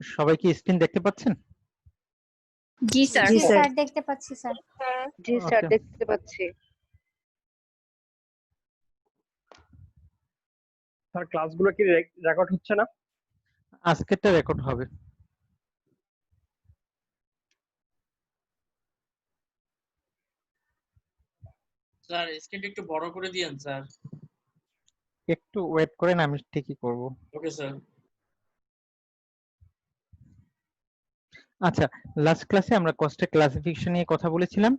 সবাই কি স্ক্রিন দেখতে পাচ্ছেন? জি স্যার। জি স্যার। স্যার দেখতে পাচ্ছি স্যার। জি স্যার, ওকে, দেখতে পাচ্ছি। স্যার ক্লাসগুলো কি রেকর্ড হচ্ছে না? আজকেরটা রেকর্ড হবে। স্যার স্ক্রিনটা একটু বড় করে দিয়েন স্যার। একটু ওয়েট করেন, আমি ঠিকই করব। Okay sir. আচ্ছা, লাস্ট ক্লাসে আমরা কস্টের ক্লাসিফিকেশন নিয়ে কথা বলেছিলাম।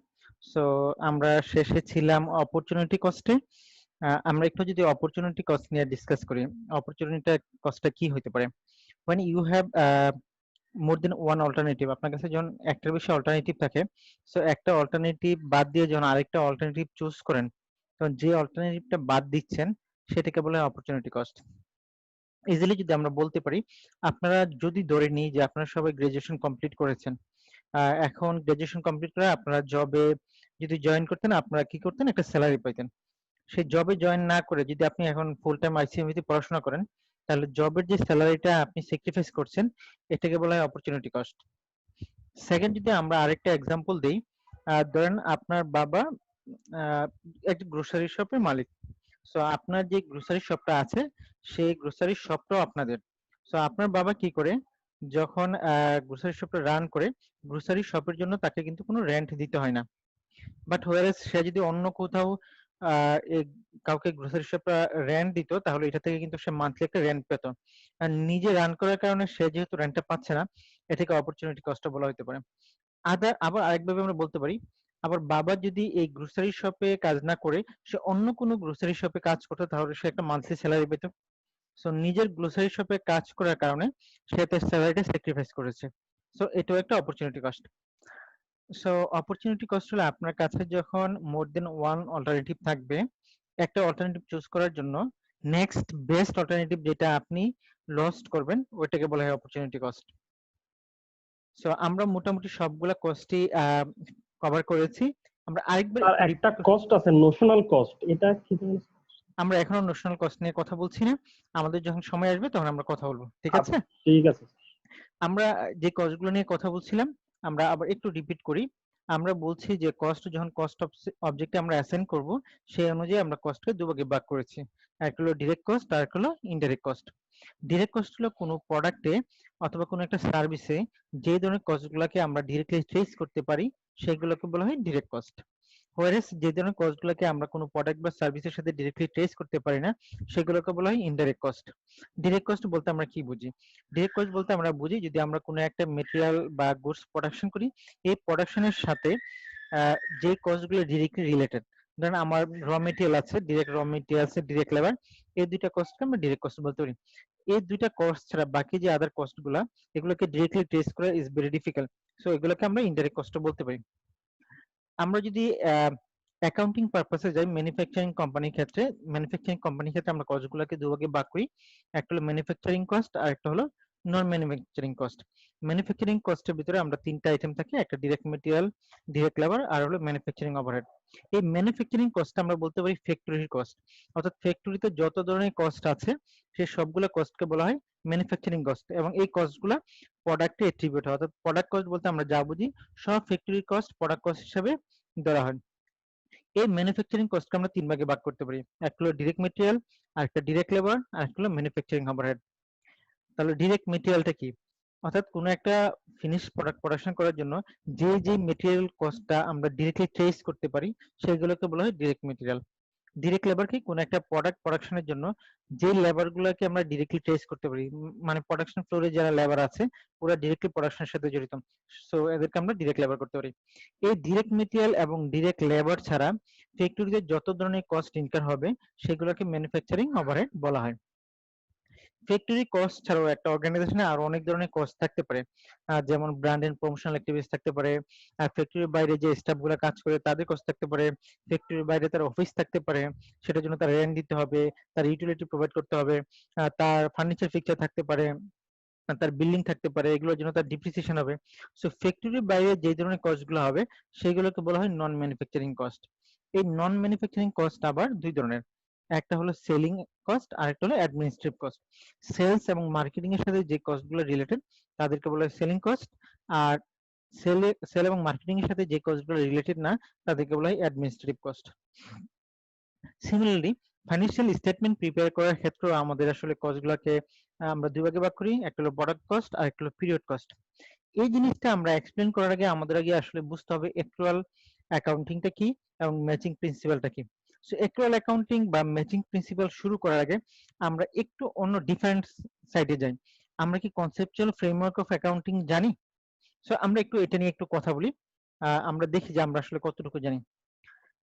সো আমরা শেষে ছিলাম অপরচুনিটি কস্টে। আমরা একটু যদি অপরচুনিটি কস্ট নিয়ে ডিসকাস করি, অপরচুনিটি কস্টটা কি হতে পারে? when you have more than one alternative, আপনার কাছে যখন একটার বেশি অল্টারনেটিভ থাকে, সো একটা অল্টারনেটিভ বাদ দিয়ে যখন আরেকটা অল্টারনেটিভ চুজ করেন, তখন যে অল্টারনেটিভটা বাদ দিচ্ছেন সেটাকে বলে অপরচুনিটি কস্ট। ইজিলি যদি আমরা বলতে পারি, আপনারা যদি ধরে নিই যে আপনারা সবাই গ্রাজুয়েশন কমপ্লিট করেছেন, এখন গ্রাজুয়েশন কমপ্লিট করে আপনারা জবে যদি জয়েন করতেন, আপনারা কি করতেন? একটা স্যালারি পাইতেন। সেই জবে জয়েন না করে যদি আপনি এখন ফুল টাইম আইসিএমই তে পড়াশোনা করেন, তাহলে জবের যে স্যালারিটা আপনি স্যাক্রিফাইস করছেন, এটাকে বলা হয় অপরচুনিটি কস্ট। সেকেন্ড, যদি আমরা আরেকটা এক্সাম্পল দেই, ধরেন আপনার বাবা একটা গ্রোসারি শপের মালিক। সো আপনার যে গ্রোসারি শপটা আছে, সেই গ্রোসারি শপটাও আপনাদের। সো আপনার বাবা কি করে, যখন গ্রোসারি শপটা রান করে, গ্রোসারি শপের জন্য তাকে কিন্তু কোনো রেন্ট দিতে হয় না। বাট হোয়ারেস সে যদি অন্য কোথাও কাউকে গ্রোসারি শপটা রেন্ট দিত, তাহলে এটা থেকে কিন্তু সে মান্থলি একটা রেন্ট পেত। আর নিজে রান করার কারণে সে যেহেতু রেন্টটা পাচ্ছে না, এটাকে অপরচুনিটি কস্ট বলা হতে পারে। আবার আরেকভাবে আমরা বলতে পারি, আবার বাবা যদি এই গ্রোসারি শপে কাজ না করে সে অন্য কোনো গ্রোসারি শপে কাজ করতো, তাহলে সে একটা মান্থলি স্যালারি পেত। সো নিজের গ্রোসারি শপে কাজ করার কারণে সে তার স্যালারিটা স্যাক্রিফাইস করেছে। সো এটাও একটা opportunity cost. So opportunity cost হলো আপনার কাছে যখন মোর দেন ওয়ান অল্টারনেটিভ থাকবে, একটা অল্টারনেটিভ চুজ করার জন্য নেক্সট বেস্ট অল্টারনেটিভ যেটা আপনি লস্ট করবেন, ওইটাকে বলা হয় অপরচুনিটি কস্ট। সো আমরা মোটামুটি সবগুলা কস্টই কভার করেছি। আমরা আরেকবার আর একটু একটা repeat কস্ট আছে, নোশনাল কস্ট, এটা কি জানেন? আমরা এখনো ন্যাশনাল কস্ট নিয়ে কথা বলছি না, আমাদের যখন সময় আসবে তখন আমরা কথা বলবো, ঠিক আছে? আচ্ছা, ঠিক আছে। আমরা যে কস্টগুলো নিয়ে কথা বলছিলাম, আমরা আবার একটু রিপিট করি। আমরা বলছি যে কস্ট যখন কস্ট অবজেক্টে আমরা অ্যাসাইন করব, সেই অনুযায়ী আমরা কস্টকে দুভাগে ভাগ করেছি। একটা হলো ডিরেক্ট কস্ট, আর একটা হলো ইনডাইরেক্ট কস্ট। ডিরেক্ট কস্ট হলো কোনো প্রোডাক্টে অথবা কোনো একটা সার্ভিসে যে ধরনের কস্টগুলোকে আমরা ডিরেক্টলি ট্রেস করতে পারি, সেগুলোকে বলা হয় ডিরেক্ট কস্ট। হোয়ারেস যে ধরনের কস্টগুলোকে আমরা কোনো প্রোডাক্ট বা সার্ভিসের সাথে ডিরেক্টলি ট্রেস করতে পারি না, সেগুলোকে বলা হয় ইনডাইরেক্ট কস্ট। ডিরেক্ট কস্ট বলতে আমরা কি বুঝি? ডিরেক্ট কস্ট বলতে আমরা বুঝি, যদি আমরা কোনো একটা মেটেরিয়াল বা গুডস প্রোডাকশন করি, এই প্রোডাকশনের সাথে যে কস্টগুলো ডিরেক্টলি রিলেটেড, ধরেন আমার র মেটেরিয়াল আছে, ডিরেক্ট র মেটেরিয়াল আছে, ডিরেক্ট লেবার, এই দুইটা কস্টকে আমরা ডিরেক্ট কস্ট বলতে পারি। এই দুইটা কস্ট ছাড়া বাকি যে আদার কস্ট গুলা, এগুলোকে ডিরেক্টলি ট্রেস করা ইজ ভেরি ডিফিকাল্ট। সো এগুলোকে আমরা ইনডাইরেক্ট কস্ট বলতে পারি। আমরা যদি অ্যাকাউন্টিং পারপাসে যাই, ম্যানুফ্যাকচারিং কোম্পানির ক্ষেত্রে আমরা কস্টগুলোকে দুভাগে ভাগ করি। একটা হলো ম্যানুফ্যাকচারিং কস্ট, আর একটা হলো নন ম্যানুফ্যাকচারিং কস্ট। ম্যানুফ্যাকচারিং কস্টের ভিতরে আমরা তিনটা আইটেম থাকে, একটা ডিরেক্ট মেটেরিয়াল, ডিরেক্ট লেবার, আর হলো ম্যানুফ্যাকচারিং ওভারহেড। এই ম্যানুফ্যাকচারিং কস্ট আমরা বলতে পারি ফ্যাক্টরির কস্ট, অর্থাৎ ফ্যাক্টরিতে যত ধরনের কস্ট আছে সেই সবগুলো কস্টকে বলা হয় ম্যানুফ্যাকচারিং কস্ট, এবং এই কস্টগুলা প্রোডাক্টে অ্যাট্রিবিউট হয়। অর্থাৎ প্রোডাক্ট কস্ট বলতে আমরা যা বুঝি, সব ফ্যাক্টরির কস্ট প্রোডাক্ট কস্ট হিসেবে ধরা হয়। এই ম্যানুফ্যাকচারিং কস্টকে আমরা তিন ভাগে ভাগ করতে পারি, একটা হলো ডিরেক্ট মেটেরিয়াল, আরেকটা ডিরেক্ট লেবার, আর একটা হলো ম্যানুফ্যাকচারিং ওভারহেড। তাহলে ডিরেক্ট মেটেরিয়ালটা কি? অর্থাৎ কোনো একটা ফিনিশ প্রোডাক্ট প্রোডাকশন করার জন্য যে যে মেটেরিয়াল কস্টটা আমরা ডিরেক্টলি ট্রেস করতে পারি, সেগুলোকে বলা হয় ডিরেক্ট মেটেরিয়াল। ডিরেক্ট লেবার কি? কোনো একটা প্রোডাক্ট প্রোডাকশনের জন্য যে লেবার গুলোকে আমরা ডিরেক্টলি ট্রেস করতে পারি, মানে প্রোডাকশন ফ্লোরে যারা লেবার আছে ওরা ডিরেক্টলি প্রোডাকশনের সাথে জড়িত, সো এদেরকে আমরা ডিরেক্ট লেবার করতে পারি। এই ডিরেক্ট মেটেরিয়াল এবং ডিরেক্ট লেবার ছাড়া ফ্যাক্টরিতে যত ধরনের কস্ট ইনকার হবে, সেগুলোকে ম্যানুফ্যাকচারিং ওভারহেড বলা হয়। ফ্যাক্টরি কস্ট ছাড়াও একটা অর্গানাইজেশনে আরো অনেক ধরনের কস্ট থাকতে পারে, যেমন ব্র্যান্ড এন্ড প্রমোশনাল অ্যাক্টিভিটিস থাকতে পারে, ফ্যাক্টরির বাইরে যে স্টাফ গুলো কাজ করে তাদের কস্ট থাকতে পারে, ফ্যাক্টরির বাইরে তার অফিস থাকতে পারে, সেটার জন্য তার রেন্ট দিতে হবে, তার ইউটিলিটি প্রোভাইড করতে হবে, তার ফার্নিচার ফিক্সচার থাকতে পারে, তার বিল্ডিং থাকতে পারে, এগুলোর জন্য তার ডিপ্রিসিয়েশন হবে। সো ফ্যাক্টরির বাইরে যে ধরনের কস্ট গুলো হবে, সেগুলোকে বলা হয় নন ম্যানুফ্যাকচারিং কস্ট। এই নন ম্যানুফ্যাকচারিং কস্ট আবার দুই ধরনের, একটা হলো সেলিং কস্ট আর একটা হলো অ্যাডমিনিস্ট্রেটিভ কস্ট। সেলস এবং মার্কেটিং এর সাথে যে কস্টগুলো রিলেটেড তাদেরকে বলা হয় সেলিং কস্ট, আর সেল এবং মার্কেটিং এর সাথে যে কস্টগুলো রিলেটেড না তাদেরকে বলা হয় administrative cost. Similarly financial statement prepare করার ক্ষেত্রেও আমাদের আসলে কস্টগুলোকে আমরা দুই ভাগে ভাগ করি, একটা হলো প্রোডাক্ট কস্ট আর একটা হলো পিরিয়ড কস্ট। এই জিনিসটা আমরা এক্সপ্লেন করার আগে আমাদের আগে আসলে বুঝতে হবে অ্যাকচুয়াল অ্যাকাউন্টিংটা কি এবং ম্যাচিং প্রিন্সিপালটা কি। সো অ্যাকচুয়াল অ্যাকাউন্টিং বা ম্যাচিং প্রিন্সিপাল শুরু করার আগে আমরা একটু অন্য ডিফারেন্ট সাইডে যাই। আমরা কি কনসেপচুয়াল ফ্রেমওয়ার্ক অফ অ্যাকাউন্টিং জানি? সো আমরা একটু এটা নিয়ে একটু কথা বলি, আমরা দেখি যে আমরা আসলে কতটুকু জানি।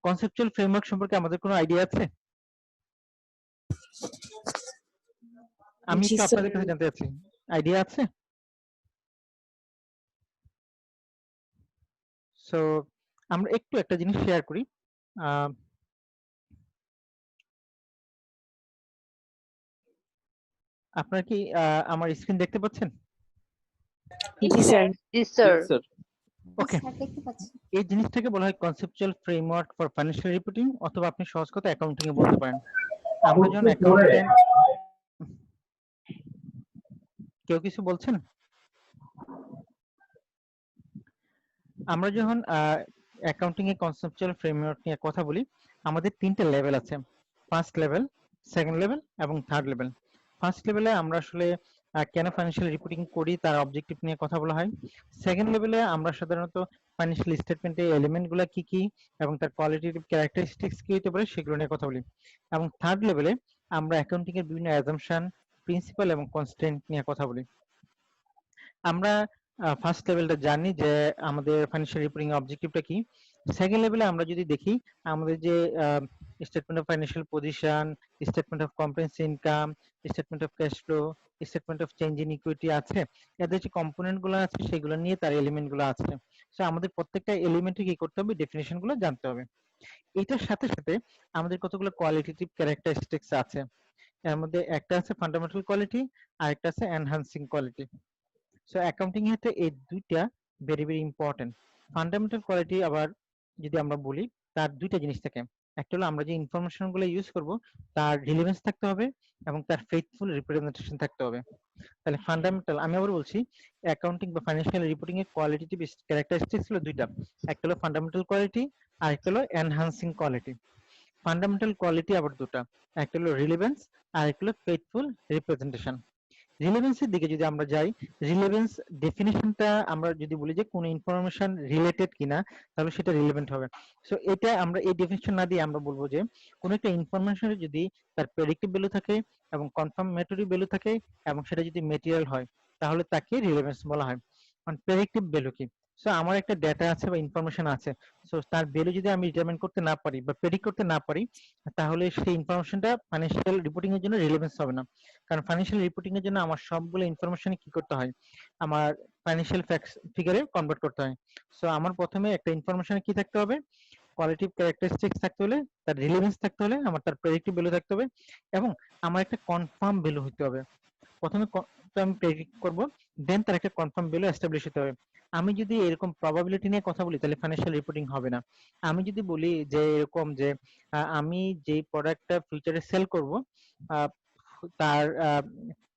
কনসেপচুয়াল ফ্রেমওয়ার্ক সম্পর্কে আমাদের কোনো আইডিয়া আছে? আমি জি একটু স্যার। আপনাদের কাছে জানতে চাচ্ছি, আইডিয়া আছে? সো আমরা একটু একটা জিনিস শেয়ার করি। আহ, আপনারা কি আমার স্ক্রিন দেখতে পাচ্ছেন? জি স্যার। Yes, sir. ওকে, এই জিনিসটাকে বলা হয় conceptual framework for financial reporting, অথবা আপনি সহজ কথা অ্যাকাউন্টিং এ বলতে পারেন। আমরা যখন অ্যাকাউন্টেন্ট, কেউ কিছু বলছেন? আমরা যখন অ্যাকাউন্টিং এ কনসেপচুয়াল ফ্রেমওয়ার্ক নিয়ে কথা বলি, আমাদের তিনটে লেভেল আছে, ফার্স্ট লেভেল, সেকেন্ড লেভেল এবং থার্ড লেভেল। ফার্স্ট লেভেলে আমরা আসলে কেন ফাইন্যান্সিয়াল রিপোর্টিং করি তার অবজেক্টিভ নিয়ে কথা বলা হয়। সেকেন্ড লেভেলে আমরা সাধারণত ফাইন্যান্সিয়াল স্টেটমেন্টের এলিমেন্টগুলো কি কি এবং তার কোয়ালিটেটিভ ক্যারেক্টারিস্টিক্স কি হতে পারে সেগুলো নিয়ে কথা বলি। এবং থার্ড লেভেলে আমরা অ্যাকাউন্টিং এর বিভিন্ন অ্যাজাম্পশন, প্রিন্সিপাল এবং কনস্ট্রেন্ট নিয়ে কথা বলি। আমরা ফার্স্ট লেভেলটা জানি যে আমাদের ফাইন্যান্সিয়াল রিপোর্টিং অবজেক্টিভটা কি। সেকেন্ড লেভেলে আমরা যদি দেখি আমাদের যে statement of financial position, statement of comprehensive income, statement of cash flow, statement of change in equity আছে, এদের যে কম্পোনেন্ট গুলো আছে সেগুলো নিয়ে তার এলিমেন্ট গুলো আছে। সো আমাদের প্রত্যেকটা এলিমেন্টে কি করতে হবে, ডেফিনেশন গুলো জানতে হবে। এটার সাথে সাথে আমাদের কতগুলো কোয়ালিটেটিভ ক্যারেক্টারিস্টিক্স আছে। এর মধ্যে একটা আছে ফান্ডামেন্টাল কোয়ালিটি আর একটা আছে এনহান্সিং কোয়ালিটি। সো অ্যাকাউন্টিং এর ক্ষেত্রে এই দুইটা very very important. Fundamental quality আবার যদি আমরা বলি তার দুইটা জিনিস থাকে, একটা হলো আমরা যে ইনফরমেশন গুলো ইউজ করব তার রিলেভেন্স থাকতে হবে এবং তার ফেইথফুল রিপ্রেজেন্টেশন থাকতে হবে। তাহলে ফান্ডামেন্টাল, আমি আবার বলছি, অ্যাকাউন্টিং বা ফাইন্যান্সিয়াল রিপোর্টিং এর কোয়ালিটেটিভ ক্যারেক্টারিস্টিক্স হলো দুইটা, একটা হলো ফান্ডামেন্টাল কোয়ালিটি আর একটা হলো এনহান্সিং কোয়ালিটি। ফান্ডামেন্টাল কোয়ালিটি আবার দুটো, একটা হলো রিলেভেন্স আর একটা হলো ফেইথফুল রিপ্রেজেন্টেশন। রিলেভেন্সের দিকে যদি আমরা যাই, রিলেভেন্স ডেফিনিশনটা আমরা যদি বলি যে কোন ইনফরমেশন রিলেটেড কিনা তাহলে সেটা রিলেভেন্ট হবে। সো এটা আমরা এই ডেফিনিশন না দিয়ে আমরা বলবো যে কোন একটা ইনফরমেশনের যদি তার প্রেডিক্টিভ ভ্যালু থাকে এবং কনফার্মেটরি ভ্যালু থাকে এবং সেটা যদি মেটেরিয়াল হয় তাহলে তাকে রিলেভেন্স বলা হয়। মানে প্রেডিক্টিভ ভ্যালু কি, সো আমার একটা ডেটা আছে বা ইনফরমেশন আছে, সো তার ভ্যালু যদি আমি ডিটারমিন করতে না পারি বা প্রেডিক্ট করতে না পারি তাহলে সেই ইনফরমেশনটা ফাইন্যান্সিয়াল রিপোর্টিং এর জন্য রিলেভেন্স হবে না। কারণ ফাইন্যান্সিয়াল রিপোর্টিং এর জন্য আমার সবগুলো ইনফরমেশন কি করতে হয়, আমার ফাইন্যান্সিয়াল ফ্যাক্টস ফিগারে কনভার্ট করতে হয়। সো আমার প্রথমে একটা ইনফরমেশন কি থাকতে হবে, কোয়ালিটিভ ক্যারেক্টারিস্টিক্স থাকতে হলে, তার রিলেভেন্স থাকতে হলে, আমার তার প্রেডিক্টিভ ভ্যালু থাকতে হবে এবং আমার একটা কনফার্ম ভ্যালু হতে হবে। প্রথমে তো আমি প্রেডিক্ট করব, দেন তার একটা কনফার্ম ভ্যালু এস্টাবলিশ হতে হবে। আমি যদি এরকম প্রবাবিলিটি নিয়ে কথা বলি তাহলে ফাইন্যান্সিয়াল রিপোর্টিং হবে না। আমি যদি বলি যে এরকম যে আমি যে প্রোডাক্টটা ফিউচারে সেল করব তার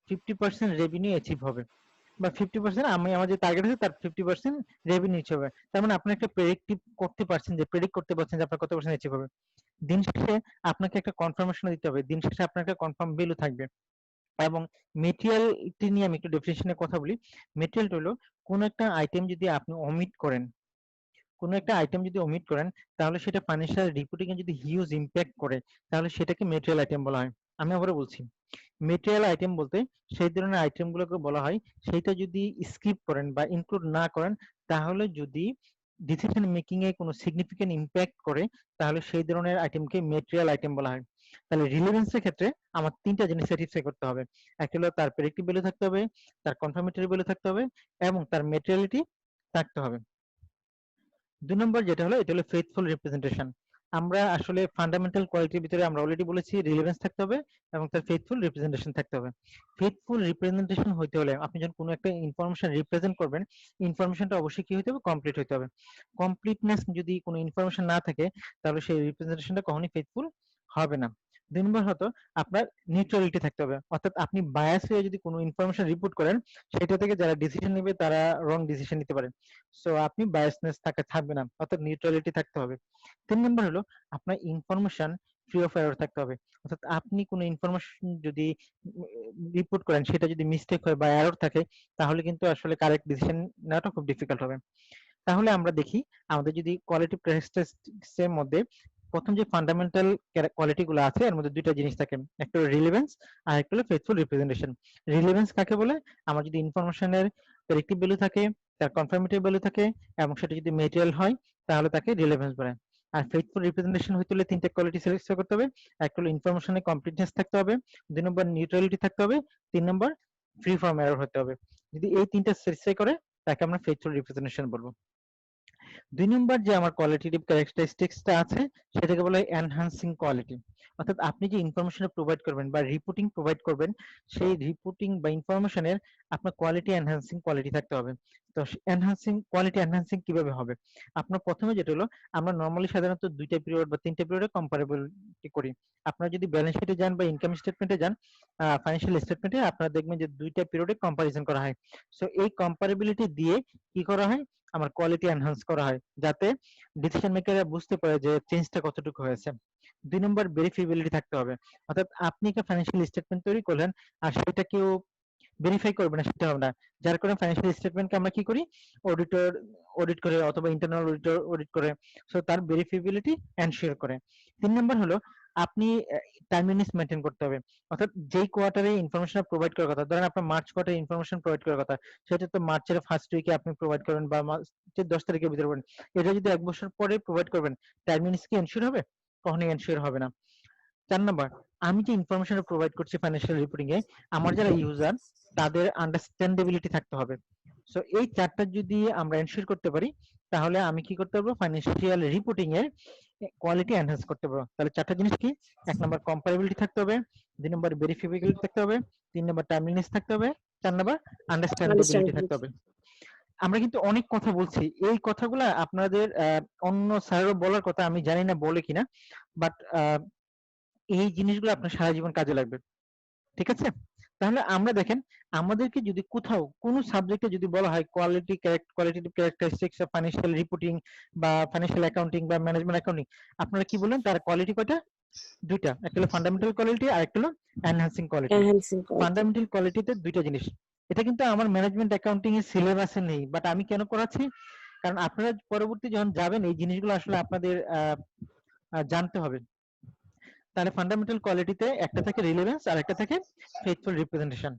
50% রেভিনিউ অ্যাচিভ হবে বা 50% আমি আমার যে টার্গেট আছে তার 50% রেভিনিউ অ্যাচিভ হবে, তার মানে আপনি একটা প্রেডিক্টিভ করতে পারছেন যে প্রেডিক্ট করতে পারছেন যে আপনার কত পার্সেন্ট অ্যাচিভ হবে। দিন শেষে আপনাকে একটা কনফার্মেশন দিতে হবে, দিন শেষে আপনার একটা কনফার্ম ভ্যালু থাকবে। এবং মেটেরিয়ালটি নিয়ে আমি একটু ডেফিনিশনে কথা বলি। মেটেরিয়ালটা হলো কোন একটা আইটেম যদি আপনি ওমিট করেন, কোন একটা আইটেম যদি ওমিট করেন তাহলে সেটা ফাইন্যান্সিয়াল রিপোর্টিং এ যদি হিউজ ইমপ্যাক্ট করে তাহলে সেটাকে মেটেরিয়াল আইটেম বলা হয়। আমি আবারও বলছি, মেটেরিয়াল আইটেম বলতে সেই ধরনের আইটেমগুলোকে বলা হয় সেইটা যদি স্কিপ করেন বা ইনক্লুড না করেন তাহলে যদি ডিসিশন মেকিং এ কোনো সিগনিফিকেন্ট ইমপ্যাক্ট করে তাহলে সেই ধরনের আইটেমকে মেটেরিয়াল আইটেম বলা হয়। তাহলে রিলেভেন্সের ক্ষেত্রে আমার তিনটা জিনিস স্যাটিসফাই করতে হবে, একটা হলো তার প্রেডিক্টিভ ভ্যালু থাকতে হবে, তার কনফার্মেটরি ভ্যালু থাকতে হবে এবং তার মেটেরিয়ালিটি থাকতে হবে। 2 নম্বর যেটা হলো এটা হলো ফেইথফুল রিপ্রেজেন্টেশন। আমরা আসলে ফান্ডামেন্টাল কোয়ালিটির ভিতরে আমরা অলরেডি বলেছি রিলেভেন্স থাকতে হবে এবং তার ফেইথফুল রিপ্রেজেন্টেশন থাকতে হবে। ফেইথফুল রিপ্রেজেন্টেশন হইতে হলে আপনি যখন কোনো একটা ইনফরমেশন রিপ্রেজেন্ট করবেন, ইনফরমেশনটা অবশ্যই কি হতে হবে, কমপ্লিট হতে হবে। কমপ্লিটনেস যদি কোনো ইনফরমেশন না থাকে তাহলে সেই রিপ্রেজেন্টেশনটা কখনোই ফেইথফুল হবে না। 2 নম্বর হতো আপনার নিউট্রালিটি থাকতে হবে, অর্থাৎ আপনি বায়াস হয়ে যদি কোনো ইনফরমেশন রিপোর্ট করেন সেটা থেকে যারা ডিসিশন নেবে তারা রং ডিসিশন নিতে পারে। সো আপনি বায়াসনেস থাকবে না, অর্থাৎ নিউট্রালিটি থাকতে হবে। 3 নম্বর হলো আপনার ইনফরমেশন ফ্রি অফ এরর থাকতে হবে, অর্থাৎ আপনি কোনো ইনফরমেশন যদি রিপোর্ট করেন সেটা যদি মিস্টেক হয় বা এরর থাকে তাহলে কিন্তু আসলে কারেক্ট ডিসিশন নেওয়াটা খুব ডিফিকাল্ট হবে। তাহলে আমরা দেখি আমাদের যদি কোয়ালিটি ক্যারেক্টারিস্টিক্স এর মধ্যে প্রথম যে ফান্ডামেন্টাল কোয়ালিটি গুলো আছে এর মধ্যে দুইটা জিনিস থাকে, একটা হলো রিলেভেন্স আর একটা হলো ফেথফুল রিপ্রেজেন্টেশন। রিলেভেন্স কাকে বলে? আমার যদি ইনফরমেশনের প্রেডিক্টিভ ভ্যালু থাকে, তার কনফার্মেটিভ ভ্যালু থাকে এবং সেটা যদি ম্যাটেরিয়াল হয় তাহলে তাকে রিলেভেন্স বলে। আর ফেথফুল রিপ্রেজেন্টেশন হইতে হলে তিনটা কোয়ালিটি সিলেক্ট করতে হবে, একটা হলো ইনফরমেশনের কমপ্লিটনেস থাকতে হবে, 2 নম্বর নিউট্রালিটি থাকতে হবে, 3 নম্বর ফ্রি ফ্রম এরর হতে হবে। যদি এই তিনটা স্যাটিসফাই করে তাকে আমরা ফেথফুল রিপ্রেজেন্টেশন বলবো। 2 নম্বর যে আমার কোয়ালিটেটিভ ক্যারেক্টারিস্টিক্সটা আছে সেটাকে বলা হয় এনহান্সিং কোয়ালিটি, অর্থাৎ আপনি যে ইনফরমেশন প্রোভাইড করবেন বা রিপোর্টিং প্রোভাইড করবেন সেই রিপোর্টিং বা ইনফরমেশনের আপনার কোয়ালিটি এনহান্সিং কোয়ালিটি থাকতে হবে। তো কোয়ালিটি এনহান্সিং কিভাবে হবে? আপনার প্রথমে যেটা হলো আমরা নরমালি সাধারণত দুইটা পিরিয়ড বা তিনটা পিরিয়ডে কম্পারেবিলিটি করি। আপনারা যদি ব্যালেন্স শিটে যান বা ইনকাম স্টেটমেন্টে যান, ফাইন্যান্সিয়াল স্টেটমেন্টে আপনারা দেখবেন যে দুইটা পিরিয়ডে কম্পারিজন করা হয়। সো এই কম্পারেবিলিটি দিয়ে কি করা হয়? আমার কোয়ালিটি এনহান্স করা হয় যাতে ডিসিশন মেকাররা বুঝতে পারে যে চেঞ্জটা কতটুকু হয়েছে। 2 নম্বর ভেরিফিবিলিটি থাকতে হবে, অর্থাৎ আপনি একটা ফাইন্যান্সিয়াল স্টেটমেন্ট তৈরি করলেন আর সেটা কেউ ভেরিফাই করবে না সেটা হবে না, যার কারণে ফাইন্যান্সিয়াল স্টেটমেন্টকে আমরা কি করি? অডিটর অডিট করে অথবা ইন্টারনাল অডিটর অডিট করে, সো তার ভেরিফিবিলিটি এনশিওর করে। 3 নম্বর হলো আপনি টাইমলিনেস মেইনটেইন করতে হবে, অর্থাৎ যেই কোয়ার্টারে ইনফরমেশন প্রোভাইড করার কথা, ধরেন আপনার মার্চ কোয়ার্টারে ইনফরমেশন প্রোভাইড করার কথা, সেটা তো মার্চের ফার্স্ট উইকে আপনি প্রোভাইড করবেন বা মার্চের 10 তারিখের ভিতরে করবেন। এটা যদি 1 বছর পরে প্রোভাইড করবেন, টাইমলিনেস কি এনশিওর হবে? কখনোই এনশিওর হবে না। 4 নাম্বার, আমি যে ইনফরমেশন প্রোভাইড করছি ফাইন্যান্সিয়াল রিপোর্টিং এ, আমার যারা ইউজার তাদের আন্ডারস্ট্যান্ডেবিলিটি থাকতে হবে। সো এই চারটা যদি আমরা এনশিওর করতে পারি তাহলে আমি কি করতে পারবো? ফাইন্যান্সিয়াল রিপোর্টিং এর কোয়ালিটি এনহান্স করতে পারবো। তাহলে চারটা জিনিস কি? 1 নাম্বার কম্পারেবিলিটি থাকতে হবে, 2 নাম্বার ভেরিফিকেবিলিটি থাকতে হবে, 3 নাম্বার টাইমলিনেস থাকতে হবে, 4 নাম্বার আন্ডারস্ট্যান্ডেবিলিটি থাকতে হবে। আমরা কিন্তু অনেক কথা বলছি, এই কথাগুলা আপনাদের অন্য স্যারও বলার কথা, আমি জানি না বলে কিনা, বাট এই জিনিসগুলো আপনার সারা জীবন কাজে লাগবে। ঠিক আছে? তাহলে আমরা দেখেন আমাদেরকে যদি কোথাও কোন সাবজেক্টে যদি বলা হয় qualitative characteristics of financial reporting বা ফাইন্যান্সিয়াল অ্যাকাউন্টিং বা ম্যানেজমেন্ট অ্যাকাউন্টিং, আপনারা কি বললেন তার কোয়ালিটি কয়টা? দুইটা, একটা হলো ফান্ডামেন্টাল কোয়ালিটি আর একটা হলো enhancing quality. enhancing quality. Fundamental কোয়ালিটিতে দুইটা জিনিস, এটা কিন্তু আমার ম্যানেজমেন্ট অ্যাকাউন্টিং এর সিলেবাসে নেই, বাট আমি কেন করাচ্ছি? কারণ আপনারা পরবর্তী যখন যাবেন এই জিনিসগুলো আসলে আপনাদের জানতে হবে। তাহলে ফান্ডামেন্টাল কোয়ালিটিতে একটা থাকে রিলেভেন্স আর একটা থাকে ফেথফুল রিপ্রেজেন্টেশন,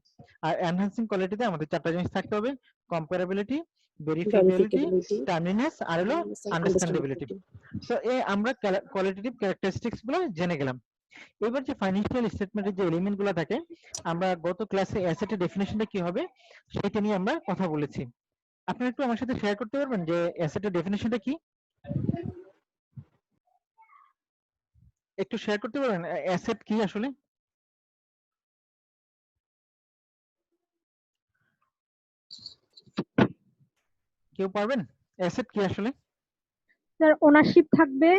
আর এনহান্সিং কোয়ালিটিতে আমাদের চারটা জিনিস থাকতে হবে, কম্পারেবিলিটি, ভেরিফিকেবিলিটি, Verificability, টাইমলিনেস আর হলো আন্ডারস্ট্যান্ডেবিলিটি। understandability. সো আমরা কোয়ালিটেটিভ ক্যারেক্টারিস্টিক্স গুলো জেনে গেলাম। এবার যে ফাইন্যান্সিয়াল স্টেটমেন্টের যে এলিমেন্ট গুলো থাকে, আমরা গত ক্লাসে অ্যাসেটের ডেফিনেশনটা কি হবে সেটা নিয়ে আমরা কথা বলেছি। আপনারা একটু আমার সাথে শেয়ার করতে পারবেন যে অ্যাসেটের ডেফিনেশনটা কি? একটু শেয়ার করতে পারবেন অ্যাসেট কি আসলে? কেউ পারবেন? অ্যাসেট কি আসলে? স্যার ওনারশিপ থাকবে,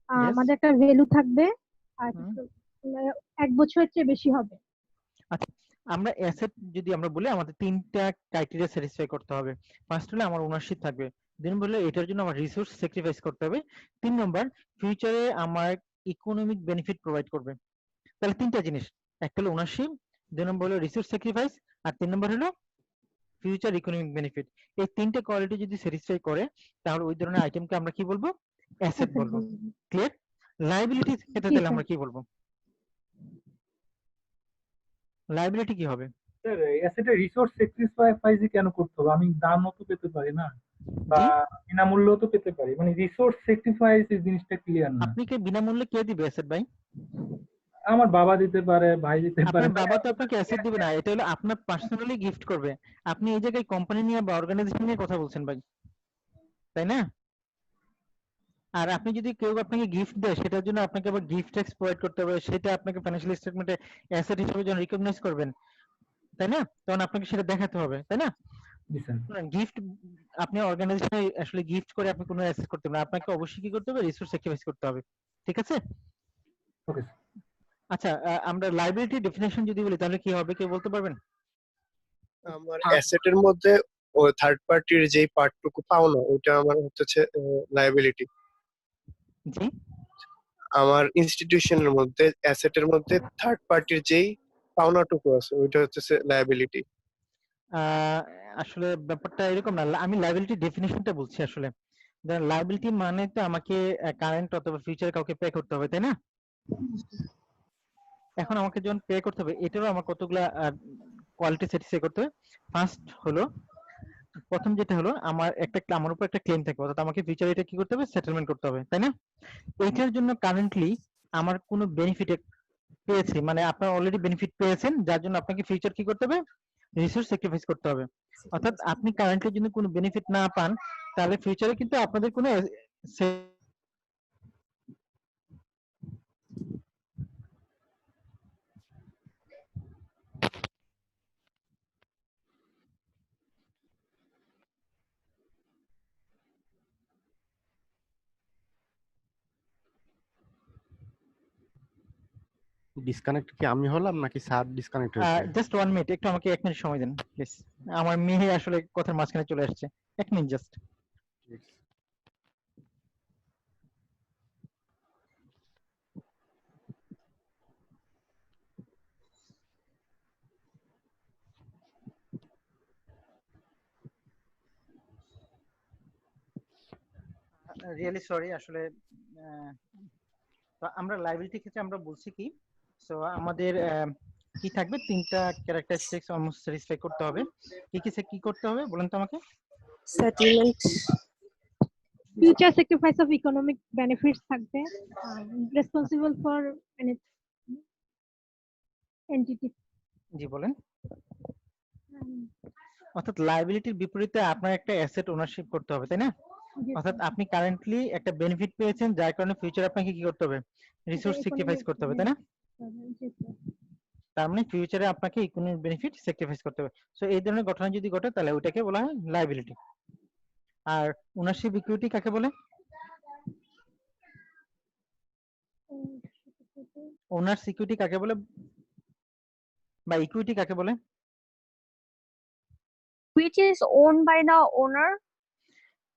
Yes. আমাদের একটা ভ্যালু থাকবে, আর হুম। 1 বছরের চেয়ে বেশি হবে। আচ্ছা, আমরা অ্যাসেট যদি আমরা বলি আমাদের তিনটা ক্রাইটেরিয়া স্যাটিসফাই করতে হবে। ফার্স্ট হলো আমার ওনারশিপ থাকবে, দেন বলে এটার জন্য আমার রিসোর্স স্যাক্রিফাইস করতে হবে, 3 নম্বর ফিউচারে আমার ইকোনমিক বেনিফিট প্রোভাইড করবে। তাহলে তিনটা জিনিস, একটা হলো ওনারশিপ, 2 নম্বর হলো রিসোর্স স্যাক্রিফাইস, আর 3 নম্বর হলো ফিউচার ইকোনমিক বেনিফিট। এই তিনটে কোয়ালিটি যদি স্যাটিসফাই করে তাহলে ওই ধরনের আইটেমকে আমরা কি বলবো? অ্যাসেট Asset বলবো। বলবো। ক্লিয়ার? লায়াবিলিটি ক্ষেত্রে জি, তাহলে স্যার। আমরা কি বলবো? লায়াবিলিটি কি হবে? স্যার অ্যাসেটের রিসোর্স স্যাক্রিফাইস কেন করতে হবে? আমি দামও তো পেতে পারি না, বা জি, বিনামূল্যও তো পেতে পারি, মানে রিসোর্স স্যাক্রিফাইস এই জিনিসটা ক্লিয়ার না। আপনি কি বিনামূল্যে কে দিবে অ্যাসেট ভাই? আমার বাবা দিতে পারে, ভাই দিতে পারে, আপনার বাবা তো আপনাকে অ্যাসেট দিবে না, এটা হলো আপনার পার্সোনালি গিফট করবে। আপনি এই জায়গায় কোম্পানি নিয়ে বা অর্গানাইজেশন নিয়ে কথা বলছেন ভাই, তাই না? আর আপনি যদি কেউ আপনাকে গিফট দেয় সেটার জন্য আপনাকে আবার গিফট ট্যাক্স প্রোভাইড করতে হবে, সেটা আপনাকে ফাইন্যান্সিয়াল স্টেটমেন্টে অ্যাসেট হিসেবে যখন রিকগনাইজ করবেন, তাই না? তখন আপনাকে সেটা দেখাতে হবে, তাই না? জি স্যার। গিফট আপনি অর্গানাইজেশনে আসলে গিফট করে আপনি কোনো অ্যাসেস করতে পারবেন না, আপনাকে অবশ্যই কি করতে হবে? রিসোর্স স্যাক্রিফাইস করতে হবে। ঠিক আছে? ওকে আচ্ছা, আমরা লাইবিলিটি ডেফিনেশন যদি বলি তাহলে কি হবে, কেউ বলতে পারবেন? আমার অ্যাসেটের মধ্যে ও থার্ড পার্টির যেই পার্টটুকু পাওনা ওইটা আমার হচ্ছে লায়াবিলিটি। জি, আমার ইনস্টিটিউশনের মধ্যে অ্যাসেটের মধ্যে থার্ড পার্টির যেই পাওনাটুকু আছে ওইটা হচ্ছে লায়াবিলিটি। আসলে ব্যাপারটা এরকম না, আমি লাইবিলিটি ডেফিনেশনটা বলছি আসলে। লাইবিলিটি মানে তো আমাকে কারেন্ট অথবা ফিউচারে কাউকে পে করতে হবে, তাই না? এখন আমাকে যখন পে করতে হবে, এটারও আমার কতগুলা কোয়ালিটি স্যাটিসফাই করতে হবে। ফার্স্ট হলো, প্রথম যেটা হলো আমার উপর একটা ক্লেম থাকবে, অর্থাৎ আমাকে ফিউচারে এটা কি করতে হবে, সেটেলমেন্ট করতে হবে, তাই না? এইটার জন্য কারেন্টলি আমার কোনো বেনিফিট পেয়েছি, মানে আপনারা অলরেডি বেনিফিট পেয়েছেন, যার জন্য আপনাকে ফিউচার কি করতে হবে, রিসোর্স স্যাক্রিফাইস করতে হবে। অর্থাৎ আপনি কারেন্টলি যদি কোনো বেনিফিট না পান, তাহলে ফিউচারে কিন্তু আপনাদের কোনো ডিসকানেক্ট কি আমি হলাম নাকি স্যার ডিসকানেক্ট হয়েছে? জাস্ট 1 মিনিট, একটু আমাকে 1 মিনিট সময় দেন প্লিজ। আমার মেয়ে আসলে কথার মাঝখানে চলে আসছে, 1 মিনিট জাস্ট। রিয়েলি সরি আসলে। তো আমরা লাইবিলিটি ক্ষেত্রে আমরা বলছি কি, সো আমাদের কি থাকবে, 3টা ক্যারেক্টারিস্টিক্স অলমোস্ট স্যাটিসফাই করতে হবে। কি করতে হবে বলেন তো আমাকে? Settlement. Future sacrifice of economic benefits থাকবে, রেসপন্সিবল ফর এন্টিটি। জি বলেন। অর্থাৎ লাইবিলিটির বিপরীতে আপনার একটা অ্যাসেট ওনারশিপ করতে হবে, তাই না? অর্থাৎ আপনি কারেন্টলি একটা বেনিফিট পেয়েছেন, যার কারণে ফিউচার আপনাকে কি করতে হবে, রিসোর্স স্যাক্রিফাইস করতে হবে, তাই না? তার মানে ফিউচারে আপনাকে ইকোনমিক বেনিফিট স্যাক্রিফাইস করতে হবে। সো এই ধরনের ঘটনা যদি ঘটে তাহলে ওটাকে বলা হয় লাইবিলিটি। আর ওনারশিপ ইকুইটি কাকে বলে? ওনার সিকিউরিটি কাকে বলে, বা ইকুইটি কাকে বলে? Which is owned by the owner.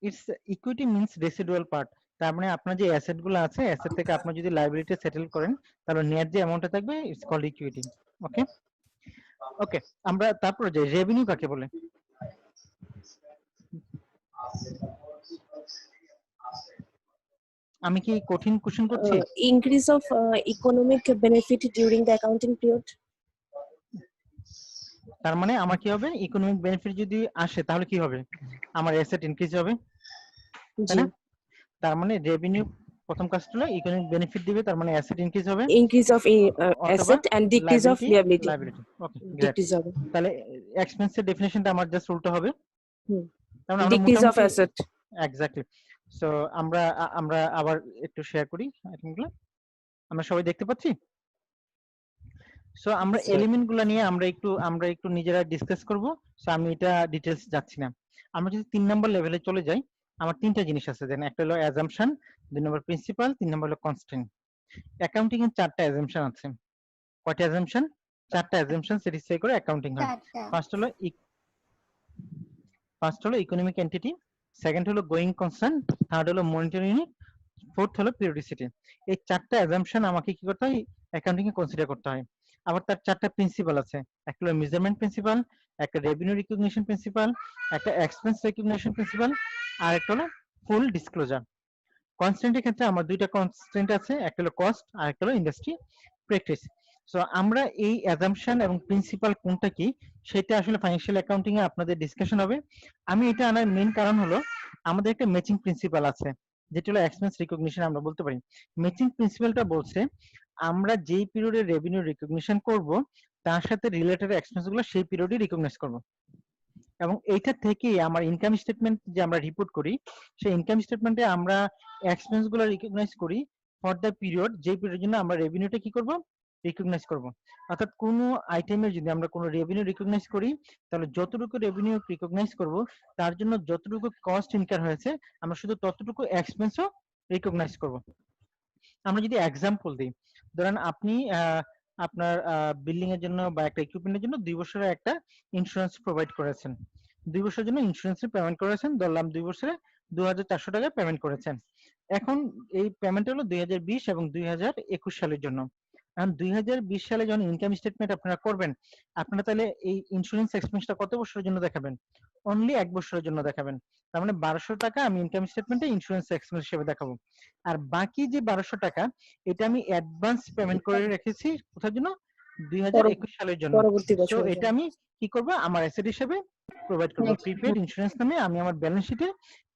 It's equity means residual part. তার মানে আপনার যে অ্যাসেট গুলো আছে, অ্যাসেট থেকে আপনি যদি লাইবিলিটি সেটেল করেন, তাহলে নেট যে অ্যামাউন্টটা থাকবে it's called equity. Okay okay, আমরা তারপরে যে রেভিনিউ কাকে বলে? আমি কি কঠিন কোশ্চেন করছি? Increase of economic benefit during the accounting period. তার মানে আমার কি হবে, ইকোনমিক বেনিফিট যদি আসে তাহলে কি হবে, আমার অ্যাসেট ইনক্রিজ হবে, তাই না? তার মানে রেভিনিউ প্রথম কাজটা হলো ইকোনমিক বেনিফিট দিবে, তার মানে অ্যাসেট ইনক্রিজ হবে, Increase of asset and decrease of liability. Okay great. Decrease of. তাহলে এক্সপেন্সের ডেফিনিশনটা আমার জাস্ট উল্টো হবে। তার মানে আমরা Decrease of মোটামুটি asset. এক্স্যাক্টলি। সো আমরা আবার একটু শেয়ার করি আইটেমগুলো, আমরা সবাই দেখতে পাচ্ছি। সো আমরা Yes, sir. এলিমেন্ট গুলো নিয়ে আমরা একটু নিজেরা ডিসকাস করব। সো আমি এটা ডিটেইলস যাচ্ছি না। আমরা যদি 3 নম্বর লেভেলে চলে যাই, আমার 3টা জিনিস আছে, দেন একটা হলো অ্যাজাম্পশন, 2 নম্বর প্রিন্সিপাল, 3 নম্বর হলো কনস্ট্যান্ট। অ্যাকাউন্টিং এর 4টা অ্যাজাম্পশন আছে। কয়টা অ্যাজাম্পশন? 4টা অ্যাজাম্পশন স্যাটিসফাই করে অ্যাকাউন্টিং হয়। ফার্স্ট হলো ইকোনমিক এন্টিটি, সেকেন্ড হলো গোয়িং কনসার্ন, থার্ড হলো মনিটরি ইউনিট, ফোর্থ হলো পিরিয়ডিসিটি। এই 4টা অ্যাজাম্পশন আমাকে কি করতে হয়, অ্যাকাউন্টিং এ কনসিডার করতে হয়। আবার তার 4টা প্রিন্সিপাল আছে, একটা হলো মেজারমেন্ট প্রিন্সিপাল, একটা রেভিনিউ রিকগনিশন প্রিন্সিপাল, একটা এক্সপেন্স রিকগনিশন প্রিন্সিপাল, আর একটা হলো ফুল ডিসক্লোজার। কনস্ট্যান্টের ক্ষেত্রে আমার 2টা কনস্ট্যান্ট আছে, একটা হলো কস্ট আর একটা হলো ইন্ডাস্ট্রি প্র্যাকটিস। সো আমরা এই অ্যাজাম্পশন এবং প্রিন্সিপাল কোনটা কি সেটা আসলে ফাইন্যান্সিয়াল অ্যাকাউন্টিং এ আপনাদের ডিসকাশন হবে। আমি এটা আনার মেইন কারণ হলো আমাদের একটা ম্যাচিং প্রিন্সিপাল আছে, যেটা হলো এক্সপেন্স রিকগনিশন আমরা বলতে পারি। ম্যাচিং প্রিন্সিপালটা বলছে আমরা যেই পিরিয়ডে রেভিনিউ রিকগনিশন করব তার সাথে রিলেটেড এক্সপেন্স গুলো সেই পিরিয়ডে রিকগনাইজ করব, এবং এইটা থেকে আমার ইনকাম স্টেটমেন্ট যে আমরা রিপোর্ট করি, সেই ইনকাম স্টেটমেন্টে আমরা এক্সপেন্স গুলো রিকগনাইজ করি ফর দ্য পিরিয়ড, যে পিরিয়ডের জন্য আমরা রেভিনিউটা কি করব, রিকগনাইজ করব। অর্থাৎ কোনো আইটেমের যদি আমরা কোনো রেভিনিউ রিকগনাইজ করি, তাহলে যতটুকু রেভিনিউ রিকগনাইজ করব তার জন্য যতটুকু কস্ট ইনকার হয়েছে আমরা শুধু ততটুকু এক্সপেন্সও রিকগনাইজ করব। আমরা যদি এক্সাম্পল দিই, ধরেন আপনি আপনার বিল্ডিং এর জন্য বা একটা ইকুইপমেন্টের জন্য 2 বছরের একটা ইন্স্যুরেন্স প্রোভাইড করেছেন, 2 বছরের জন্য ইন্স্যুরেন্সের পেমেন্ট করেছেন, ধরলাম 2 বছরে 2400 টাকা পেমেন্ট করেছেন। এখন এই পেমেন্ট হলো 2020 এবং 2021 সালের জন্য। এখন 2020 সালে যখন ইনকাম স্টেটমেন্ট আপনারা করবেন, আপনারা তাহলে এই ইন্স্যুরেন্স এক্সপেন্সটা কত বছরের জন্য দেখাবেন? অনলি 1 বছরের জন্য দেখাবেন। তার মানে 1200 টাকা আমি ইনকাম স্টেটমেন্টে ইন্স্যুরেন্স এক্সপেন্স হিসেবে দেখাবো। আর বাকি যে 1200 টাকা এটা আমি অ্যাডভান্স পেমেন্ট করে রেখেছি কোথার জন্য? 2021 সালের জন্য। পরবর্তী তো বছর এটা আমি কি করব? আমার অ্যাসেট হিসেবে প্রোভাইড করব। প্রিপেইড ইন্স্যুরেন্স নামে আমি আমার ব্যালেন্স শিটে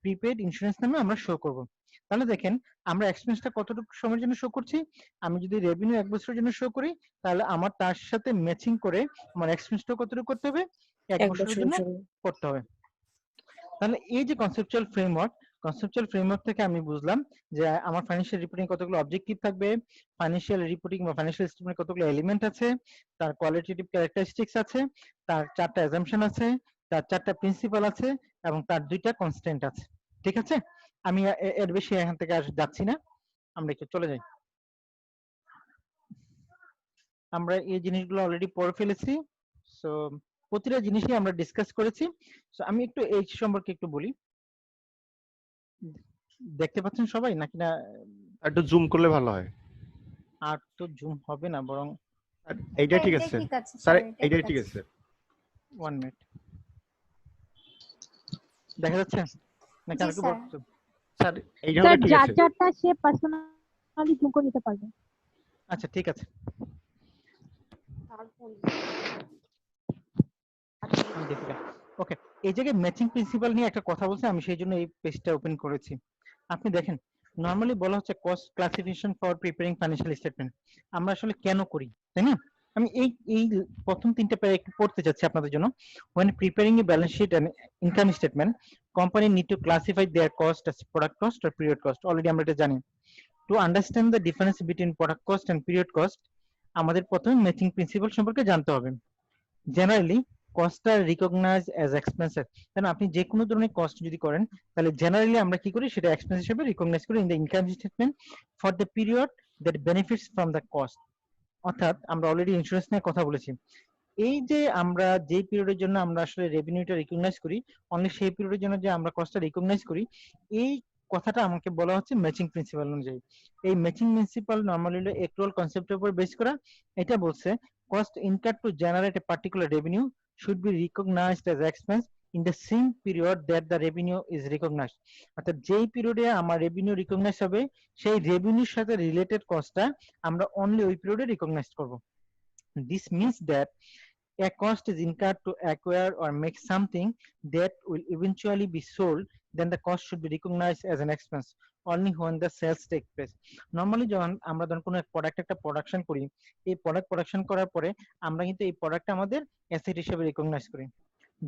প্রিপেইড ইন্স্যুরেন্স নামে আমরা শো করব। তাহলে দেখেন আমরা এক্সপেন্সটা কতটুকু সময়ের জন্য শো করছি। আমি যদি রেভিনিউ 1 বছরের জন্য শো করি, তাহলে আমার তার সাথে ম্যাচিং করে আমার এক্সপেন্সটা কতটুকু করতে হবে? 1 1 বছরের বছরের জন্য জন্য। করতে হবে। তাহলে এই যে কনসেপচুয়াল ফ্রেমওয়ার্ক থেকে আমি বুঝলাম যে আমার ফাইন্যান্সিয়াল রিপোর্টিং কতগুলো অবজেক্টিভ থাকবে, ফাইন্যান্সিয়াল রিপোর্টিং বা ফাইন্যান্সিয়াল স্টেটমেন্ট কতগুলো এলিমেন্ট আছে, তার কোয়ালিটেটিভ ক্যারেক্টারিস্টিক্স আছে, তার 4টা অ্যাজাম্পশন আছে, তার 4টা প্রিন্সিপাল আছে এবং তার 2টা কনস্ট্যান্ট আছে। ঠিক আছে, আমি এর বেশি এখান থেকে আর যাচ্ছি না, আমরা একটু চলে যাই। আমরা এই জিনিসগুলো অলরেডি পড়ে ফেলেছি, সো প্রতিটা জিনিসই আমরা ডিসকাস করেছি। সো আমি একটু এই সম্পর্কে একটু বলি। দেখতে পাচ্ছেন সবাই নাকি না? একটু জুম করলে ভালো হয়। আর তো জুম হবে না, বরং আর এইটা ঠিক আছে স্যার, এইটাই ঠিক আছে। 1 মিনিট। দেখা যাচ্ছে নাকি আর কি বলছো? স্যার এইটা স্যার হলে ঠিক যার আছে। যারটা সে পার্সোনালি জুম করে নিতে পারবে। আচ্ছা ঠিক আছে, আমি দেখি। ওকে, এই জায়গায় ম্যাচিং প্রিন্সিপাল নিয়ে একটা কথা বলছে, আমি সেই জন্য এই পেজটা ওপেন করেছি। আপনি দেখেন নরমালি বলা হচ্ছে cost classification for preparing financial statement. আমরা আসলে কেন করি, তাই না? আমি এই প্রথম 3টে প্যারা একটু পড়তে যাচ্ছি আপনাদের জন্য। when preparing a balance sheet and income statement, company need to classify their cost as product cost or period cost. Already আমরা এটা জানি। to understand the difference between product cost and period cost, আমাদের প্রথমে matching principal সম্পর্কে জানতে হবে। Generally cost আর recognise as expenses, কারণ আপনি যে কোনো ধরনের কস্ট যদি করেন তাহলে জেনারেলি আমরা কি করি, সেটা এক্সপেন্স হিসেবে রিকগনাইজ করি in the income statement for the period that benefits from the cost. অর্থাৎ আমরা অলরেডি ইন্স্যুরেন্স নিয়ে কথা বলেছি। এই যে আমরা যে পিরিয়ডের জন্য আমরা আসলে রেভিনিউটা রিকগনাইজ করি, অনলি সেই পিরিয়ডের জন্য যে আমরা কস্টটা রিকগনাইজ করি, এই কথাটা আমাকে বলা হচ্ছে ম্যাচিং প্রিন্সিপাল অনুযায়ী। এই ম্যাচিং প্রিন্সিপাল নরমালি হলো অ্যাক্রুয়াল কনসেপ্টের উপর বেস করা। এটা বলছে cost incurred to generate a particular revenue should be recognized as expense in the same period that the revenue is recognized. অর্থাৎ যেই পিরিয়ডে আমার রেভিনিউ রিকগনাইজ হবে সেই রেভিনিউর সাথে রিলেটেড কস্টটা আমরা অনলি ওই পিরিয়ডে রিকগনাইজ করব। This means that a cost is incurred to acquire or make something that will eventually be sold, then the cost should be recognized as an expense only when the sales take place. Normally যখন আমরা ধরুন কোনো product একটা production করি, এই product production করার পরে আমরা কিন্তু এই প্রোডাক্টটা আমাদের অ্যাসেট হিসেবে রিকগনাইজ করি।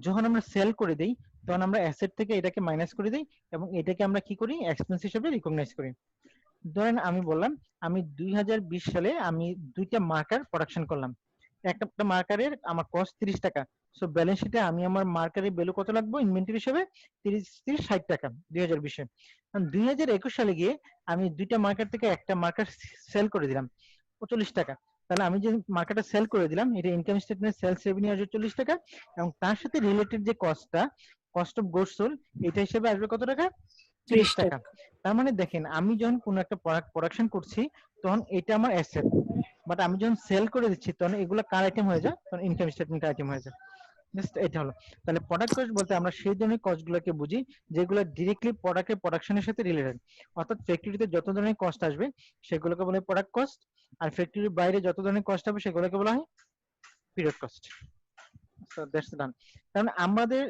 যখন আমরা সেল করে দেই তখন আমরা অ্যাসেট থেকে এটাকে মাইনাস করে দেই এবং এটাকে আমরা কি করি, এক্সপেন্স হিসেবে রিকগনাইজ করি। ধরেন আমি বললাম আমি 2020 সালে আমি 2টা মার্কার প্রোডাকশন করলাম, একটা মার্কারের আমার কস্ট 30 টাকা। সো ব্যালেন্স শিটে আমি আমার মার্কারের ভ্যালু কত লাগবে ইনভেন্টরি হিসেবে? 60 টাকা 2020 এ। 2021 সালে গিয়ে আমি 2টা মার্কার থেকে একটা মার্কার সেল করে দিলাম 45 টাকা। তাহলে আমি যে মার্কারটা সেল করে দিলাম এটা ইনকাম স্টেটমেন্ট সেলস রেভিনিউ আসবে 40 টাকা এবং তার সাথে রিলেটেড যে কস্টটা, কস্ট অফ গুডস সোল্ড, এটা হিসেবে আসবে কত টাকা? 30 টাকা। তার মানে দেখেন আমি যখন কোনো একটা প্রোডাক্ট প্রোডাকশন করছি তখন এটা আমার অ্যাসেট, বাট আমি যখন সেল করে দিচ্ছি তখন এগুলো কার আইটেম হয়ে যায়? তখন ইনকাম স্টেটমেন্ট আইটেম হয়ে যায়। জাস্ট এটা হলো। তাহলে প্রোডাক্ট কস্ট বলতে আমরা সেই ধরনের কস্টগুলোকে বুঝি যেগুলো ডিরেক্টলি প্রোডাক্টের প্রোডাকশনের সাথে রিলেটেড। অর্থাৎ ফ্যাক্টরিতে যত ধরনের কস্ট আসবে সেগুলোকে বলে প্রোডাক্ট কস্ট, আর ফ্যাক্টরির বাইরে যত ধরনের কস্ট হবে সেগুলোকে বলা হয় পিরিয়ড কস্ট। সো দ্যাটস ডান। কারণ আমাদের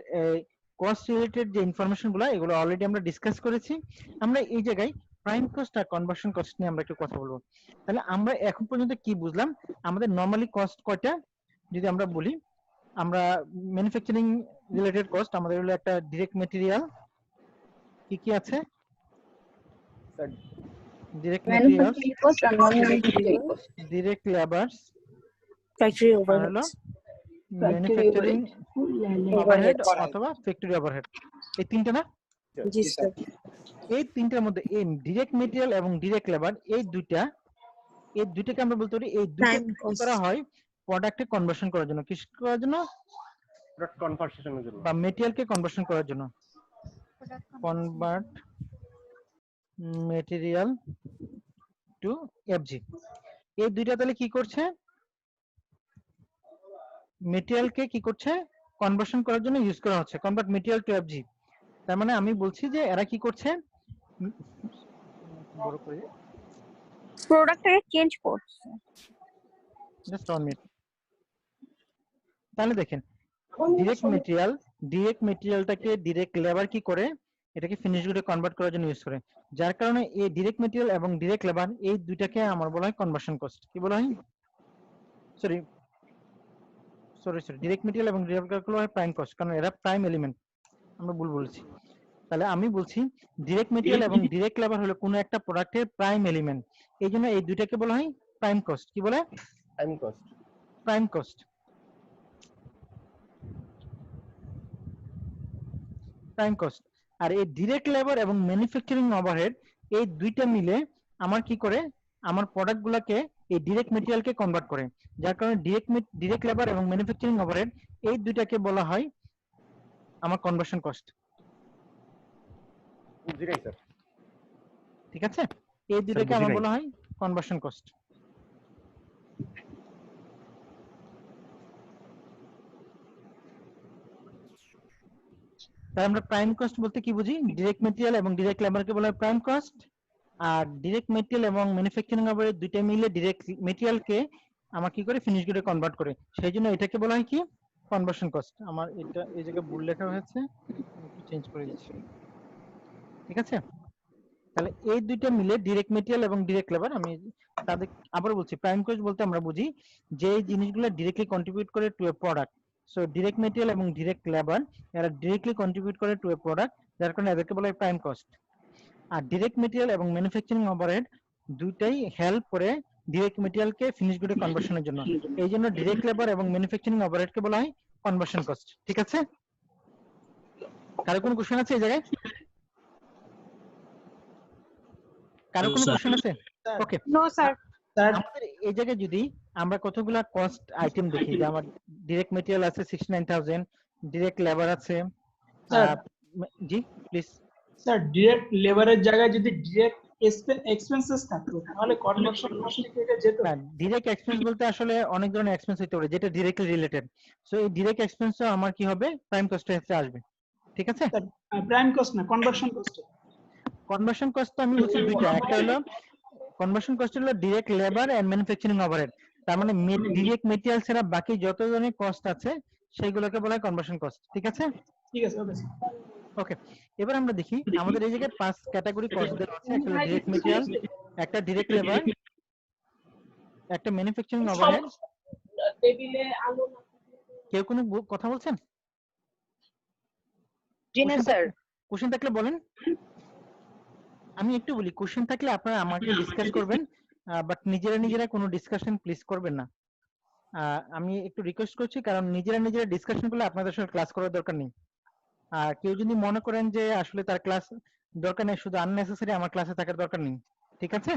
কস্ট রিলেটেড যে ইনফরমেশন গুলো এগুলো অলরেডি আমরা ডিসকাস করেছি। আমরা এই জায়গায় প্রাইম কস্ট আর কনভার্সন কস্ট নিয়ে আমরা একটু কথা বলবো। তাহলে আমরা এখন পর্যন্ত কি বুঝলাম? আমাদের নরমালি কস্ট কয়টা যদি আমরা বলি, আমরা ম্যানুফ্যাকচারিং রিলেটেড কস্ট আমাদের হলো একটা ডিরেক্ট ম্যাটেরিয়াল, কি কি আছে? ডিরেক্ট ম্যাটেরিয়াল, ডিরেক্ট লেবারস, ফ্যাক্টরি আর হলো ম্যানুফ্যাকচারিং ওভারহেড অথবা ফ্যাক্টরি ওভারহেড। এই তিনটা না? জি স্যার। এই তিনটার মধ্যে এই ডিরেক্ট মেটেরিয়াল এবং ডিরেক্ট লেবার এই দুইটাকে আমরা বলতে পারি এই দুইটা প্রাইম ইউজ কস্ট। করা হয় প্রোডাক্টে কনভার্সন করার জন্য, কি করার জন্য? প্রোডাক্ট কনভার্সেশনের জন্য। বা মেটেরিয়ালকে কনভার্সন করার জন্য। Convert material to FG. এই দুইটা তাহলে কি করছে? মেটেরিয়ালকে কি করছে? কনভার্সন করার জন্য ইউজ করা হচ্ছে, কনভার্ট মেটেরিয়াল টু এফজি। তার মানে আমি বলছি যে এরা কি করছে? বড় করে প্রোডাক্টটাকে চেঞ্জ করছে। Just 1 minute. তাহলে দেখেন ডিরেক্ট মেটেরিয়ালটাকে ডিরেক্ট লেবার কি করে? এটাকে ফিনিশ গুডে কনভার্ট করার জন্য ইউজ করে, যার কারণে এই ডিরেক্ট মেটেরিয়াল এবং ডিরেক্ট লেবার এই দুইটাকে আমার বলা হয় কনভার্সন কস্ট। কি বলা হয়? সরি, ডিরেক্ট মেটেরিয়াল এবং ডিরেক্ট লেবার বলা হয় প্রাইম কস্ট, কারণ এরা প্রাইম এলিমেন্ট। আমরা ভুল বলেছি। তাহলে আমি বলছি ডিরেক্ট মেটেরিয়াল এবং ডিরেক্ট লেবার হলো কোনো একটা প্রোডাক্টের প্রাইম এলিমেন্ট, এই জন্য এই দুইটাকে বলা হয় প্রাইম কস্ট। কি বলে? Time cost. Prime cost. Prime cost. আর এই ডিরেক্ট লেবার এবং ম্যানুফ্যাকচারিং ওভারহেড এই দুইটা মিলে আমার কি করে? আমার প্রোডাক্ট গুলাকে এই ডিরেক্ট মেটেরিয়ালকে কনভার্ট করে, যার কারণে ডিরেক্ট লেবার এবং ম্যানুফ্যাকচারিং ওভারহেড এই দুইটাকে বলা হয় আমার কনভার্সন কস্ট। জি নাই স্যার। ঠিক আছে? এই দুইটাকে বুঝি আমার নাই। বলা হয় কনভার্সন কস্ট। তাই আমরা প্রাইম কস্ট বলতে কি বুঝি? ডিরেক্ট মেটেরিয়াল এবং ডিরেক্ট লেবারকে বলা হয় প্রাইম কস্ট, আর ডিরেক্ট মেটেরিয়াল এবং ম্যানুফ্যাকচারিং ওভারহেড দুইটা মিলে ডিরেক্ট মেটেরিয়ালকে আমার কি করে? ফিনিশ গুডে কনভার্ট করে, সেই জন্য এটাকে বলা হয় কি? Conversion cost. আমার এটা এই জায়গায় ভুল লেখা হয়েছে, আমি একটু চেঞ্জ করে দিচ্ছি। ঠিক আছে? তাহলে এই দুইটা মিলে ডিরেক্ট মেটেরিয়াল এবং ডিরেক্ট লেবার, আমি তাদের আবার বলছি প্রাইম কস্ট বলতে আমরা বুঝি যে এই জিনিসগুলো ডিরেক্টলি কন্ট্রিবিউট করে টু এ প্রোডাক্ট। সো ডিরেক্ট মেটেরিয়াল এবং ডিরেক্ট লেবার এরা ডিরেক্টলি কন্ট্রিবিউট করে টু এ প্রোডাক্ট, যার কারণে এদেরকে বলা হয় প্রাইম কস্ট। আর ডিরেক্ট মেটেরিয়াল এবং ম্যানুফ্যাকচারিং ওভারহেড দুইটাই হেল্প করে ডিরেক্ট মেটেরিয়ালকে ফিনিশ গুডে কনভার্সনের জন্য, এই জন্য ডিরেক্ট লেবার এবং ম্যানুফ্যাকচারিং ওভারহেডকে বলা হয় কনভার্সন কস্ট। ঠিক আছে? কারো কোনো কোশ্চেন আছে এই জায়গায়? কারো কোনো কোশ্চেন আছে? ওকে, নো স্যার। আমাদের এই জায়গায় যদি আমরা কতগুলা কস্ট আইটেম দেখি, যে আমার ডিরেক্ট মেটেরিয়াল আছে 69000, ডিরেক্ট লেবার আছে স্যার জি প্লিজ। স্যার ডিরেক্ট লেবারের জায়গায় যদি ডিরেক্ট এক্সপেন্সেস থাকতো তাহলে কনভার্সন কস্ট থেকে যেত। ডিরেক্ট এক্সপেন্স বলতে আসলে অনেক ধরনের এক্সপেন্স হতে পারে যেটা ডিরেক্টলি রিলেটেড, সো এই ডিরেক্ট এক্সপেন্সও আমার কি হবে? প্রাইম কস্টের ক্ষেত্রে আসবে। ঠিক আছে? প্রাইম কস্ট না, কনভার্সন কস্ট। কনভার্সন কস্ট তো আমি বলছি দুইটা, একটা হলো কনভার্সন কস্ট হলো direct labour and manufacturing overhead, তার মানে ডিরেক্ট মেটেরিয়াল ছাড়া বাকি যত ধরনের কস্ট আছে সেগুলোকে বলা হয় কনভার্সন কস্ট। ঠিক আছে? ঠিক আছে, ওকে স্যার। ওকে, এবার আমরা দেখি আমাদের এই জায়গায় 5 ক্যাটাগরি কস্ট দেওয়া আছে। একটা হলো ডিরেক্ট মেটেরিয়াল, একটা ডিরেক্ট লেবার, একটা ম্যানুফ্যাকচারিং ওভারহেড। টেবিলে আলো না। কেউ কোনো কথা বলছেন? জি না স্যার। কোশ্চেন থাকলে বলেন। আমি একটু বলি, কোশ্চেন থাকলে আপনারা আমাকে ডিসকাস করবেন, বাট নিজেরা কোনো ডিসকাশন প্লিজ করবেন না। আমি একটু রিকোয়েস্ট করছি, কারণ নিজেরা ডিসকাশন করলে আপনাদের সাথে ক্লাস করার দরকার নেই। আর কেউ যদি মনে করেন যে আসলে তার ক্লাস দরকার নেই, শুধু আননেসেসারি আমার ক্লাসে থাকার দরকার নেই। ঠিক আছে?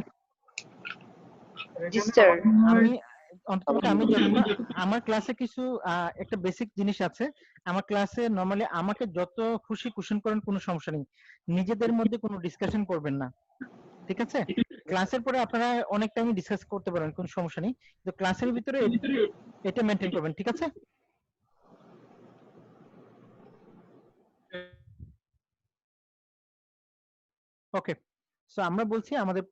জি স্যার। আমি অন্তত আমি যখন আমার ক্লাসে কিছু একটা বেসিক জিনিস আছে, আমার ক্লাসে নরমালি আমাকে যত খুশি কোশ্চেন করেন কোনো সমস্যা নেই, নিজেদের মধ্যে কোনো ডিসকাশন করবেন না। ঠিক আছে? ক্লাসের পরে আপনারা অনেক টাইম ডিসকাস করতে পারেন, কোনো সমস্যা নেই, তো ক্লাসের ভিতরে এটা মেনটেন করবেন। ঠিক আছে? ওকে, সো আমরা বলছি আমাদের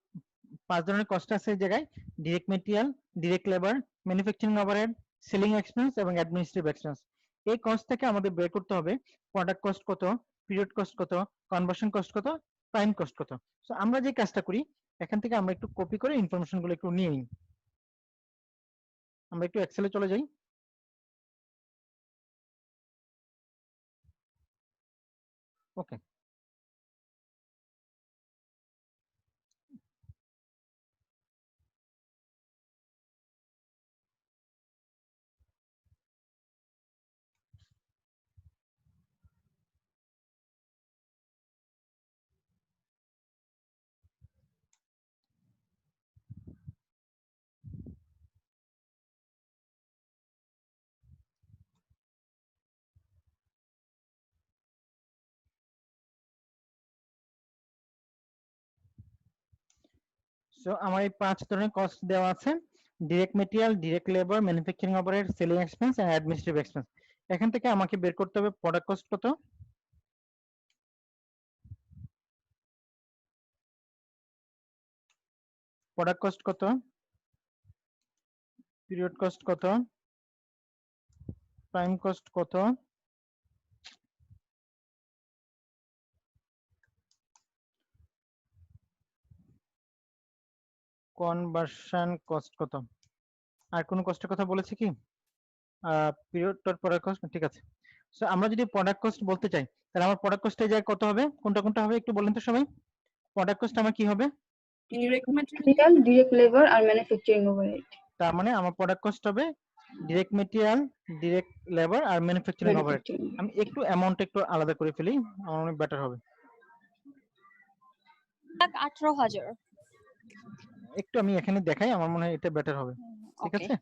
5 ধরনের কস্ট আছে এই জায়গায়: direct material, direct labour, manufacturing overhead, selling expense এবং অ্যাডমিনিস্ট্রেটিভ এক্সপেন্স। এই কস্ট থেকে আমাদের বের করতে হবে প্রোডাক্ট কস্ট কত, পিরিয়ড কস্ট কত, কনভার্সন কস্ট কত, প্রাইম কস্ট কত। সো আমরা যে কাজটা করি, এখান থেকে আমরা একটু কপি করে ইনফরমেশন গুলো একটু নিয়ে নিই। আমরা একটু এক্সেলে চলে যাই। ওকে, সো আমার এই 5 ধরনের কস্ট দেওয়া আছে: direct material, direct labour, manufacturing overhead, selling expense and administrative expense. এখান থেকে আমাকে বের করতে হবে প্রোডাক্ট কস্ট কত, প্রোডাক্ট কস্ট কত, পিরিয়ড কস্ট কত, প্রাইম কস্ট কত, কনভার্সন কস্ট কত। আর কোন কস্টের কথা বলেছি কি? পিরিয়ড প্রোডাক্ট কস্ট, ঠিক আছে। সো আমরা যদি প্রোডাক্ট কস্ট বলতে চাই, তাহলে আমার প্রোডাক্ট কস্টের জায়গায় কত হবে, কোনটা কোনটা হবে একটু বলেন তো সবাই। প্রোডাক্ট কস্ট আমার কি হবে? Direct material, direct labor, and manufacturing overhead. তার মানে আমার প্রোডাক্ট কস্ট হবে ডিরেক্ট মেটেরিয়াল, ডিরেক্ট লেবার আর ম্যানুফ্যাকচারিং ওভারহেড। Manufacturing. আমি একটু অ্যামাউন্ট একটু আলাদা করে ফেলি, আমার মনে বেটার হবে। 18,000. একটু আমি এখানে দেখাই, আমার মনে হয় এটা বেটার হবে, ঠিক Okay. আছে।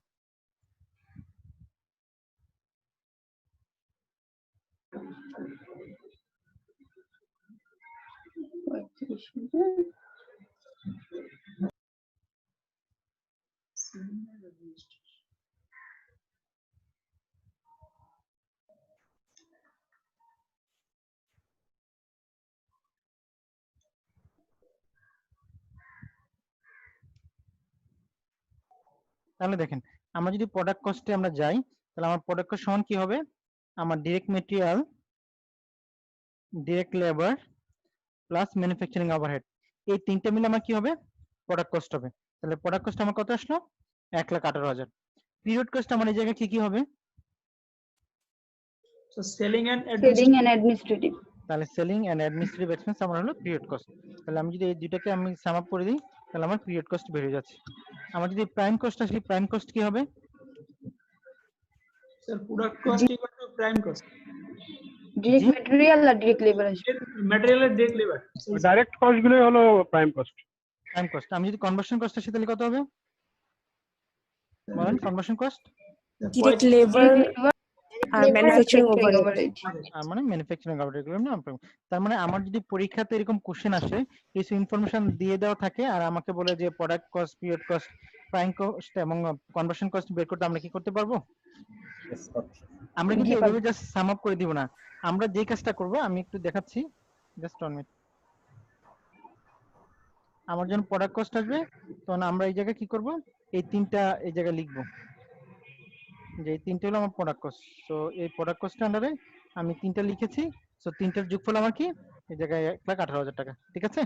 তাহলে দেখেন, আমরা যদি প্রোডাক্ট কস্টে আমরা যাই, তাহলে আমার প্রোডাক্ট কস্ট সমান কি হবে? আমার direct material, direct labour plus manufacturing overhead, এই তিনটা মিলে আমার কি হবে? প্রোডাক্ট কস্ট হবে। তাহলে প্রোডাক্ট কস্ট আমার কত আসলো? 1,18,000। পিরিয়ড কস্ট আমার এই জায়গায় কি কি হবে? So selling and Selling and administrative. তাহলে সেলিং এন্ড অ্যাডমিনিস্ট্রেটিভ এক্সপেন্স আমার হলো পিরিয়ড কস্ট। তাহলে আমি যদি এই দুইটাকে আমি সাম আপ করে দিই, তাহলে আমার পিরিয়ড কস্ট বের হয়ে যাচ্ছে। আমার যদি প্রাইম কস্ট আসে, প্রাইম কস্ট কি হবে? sir product cost equal to prime cost. Direct G? material or direct labor. Material and direct labor. Direct cost গুলোই হলো প্রাইম কস্ট। Prime cost. আমি যদি কনভার্সন কস্ট আসে তাহলে কত হবে বলেন? Conversion cost Direct labor and manufacturing overhead. মানে ম্যানুফ্যাকচারিং ওভারহেড এগুলো না। তার মানে আমার যদি পরীক্ষাতে এরকম কোশ্চেন আসে, কিছু ইনফরমেশন দিয়ে দেওয়া থাকে আর আমাকে বলে যে product cost, period cost, prime cost এবং কনভার্সন কস্ট বের করতে, আমরা কি করতে পারবো? আমরা কিন্তু এভাবে জাস্ট সাম আপ করে দিব না, আমরা যে কাজটা করব আমি একটু দেখাচ্ছি, জাস্ট 1 মিনিট। আমার যখন প্রোডাক্ট কস্ট আসবে তখন আমরা এই জায়গায় কি করব? এই তিনটা এই জায়গায় লিখব যে এই তিনটা হলো আমার প্রোডাক্ট কস্ট। সো এই প্রোডাক্ট কস্টের আন্ডারে আমি তিনটা লিখেছি। সো তিনটার যোগফল আমার কি? এই জায়গায় 1,18,000 টাকা, ঠিক আছে।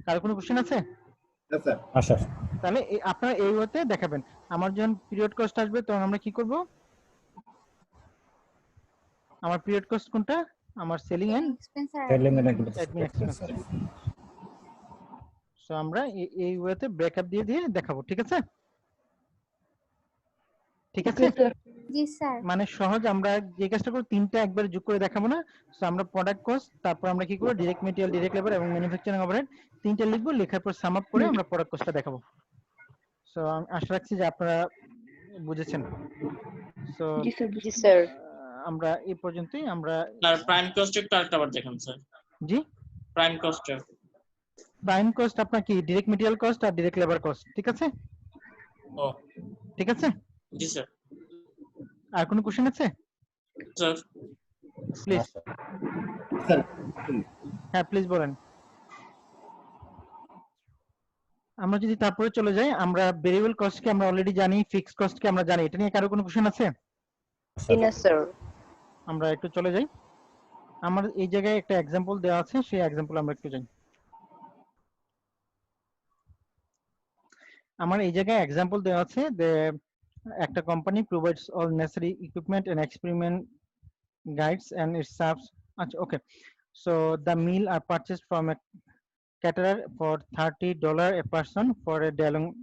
কার কোনো কোশ্চেন আছে? আচ্ছা, তাহলে আপনারা এই ওয়েতে দেখাবেন। আমার যখন পিরিয়ড কস্ট আসবে তখন আমরা কি করব? আমার পিরিয়ড কস্ট কোনটা? আমার selling and admin expense. So আমরা এই ওয়েতে ব্রেকআপ দিয়ে দিয়ে দেখাবো, ঠিক আছে? ঠিক আছে, জি স্যার। মানে সহজ। আমরা যে কাজটা করব তিনটা একবার যোগ করে দেখাবো না। সো আমরা প্রোডাক্ট কস্ট, তারপর আমরা কি করব? ডিরেক্ট মেটেরিয়াল, ডিরেক্ট লেবার এবং ম্যানুফ্যাকচারিং ওভারহেড তিনটা লিখবো, লেখার পর সাম আপ করে আমরা প্রোডাক্ট কস্টটা দেখাবো। সো আমি আশা রাখছি যে আপনারা বুঝেছেন। সো জি স্যার। আমরা এই পর্যন্তই। আমরা আর প্রাইম কস্ট একটু আরেকবার দেখেন স্যার। জি, প্রাইম কস্ট প্রাইম কস্ট আপনার কি? ডিরেক্ট মেটেরিয়াল কস্ট আর ডিরেক্ট লেবার কস্ট, ঠিক আছে? ও ঠিক আছে। জি স্যার। আর কোনো কোশ্চেন আছে স্যার প্লিজ? হ্যাঁ প্লিজ বলেন। আমরা যদি তারপরে চলে যাই, আমরা ভেরিয়েবল কস্ট কে আমরা অলরেডি জানি, ফিক্সড কস্ট কে আমরা জানি, এটা নিয়ে কারো কোনো কোশ্চেন আছে? না স্যার। আমরা একটু চলে যাই। আমার এই জায়গায় একটা एग्जांपल দেওয়া আছে, সেই एग्जांपल আমরা একটু যাই। আমার এই জায়গায় एग्जांपल দেওয়া আছে যে একটা company provides all necessary equipment and experiment guides and it serves. Okay, so the meal are purchased from a caterer for $30 a person for a day-long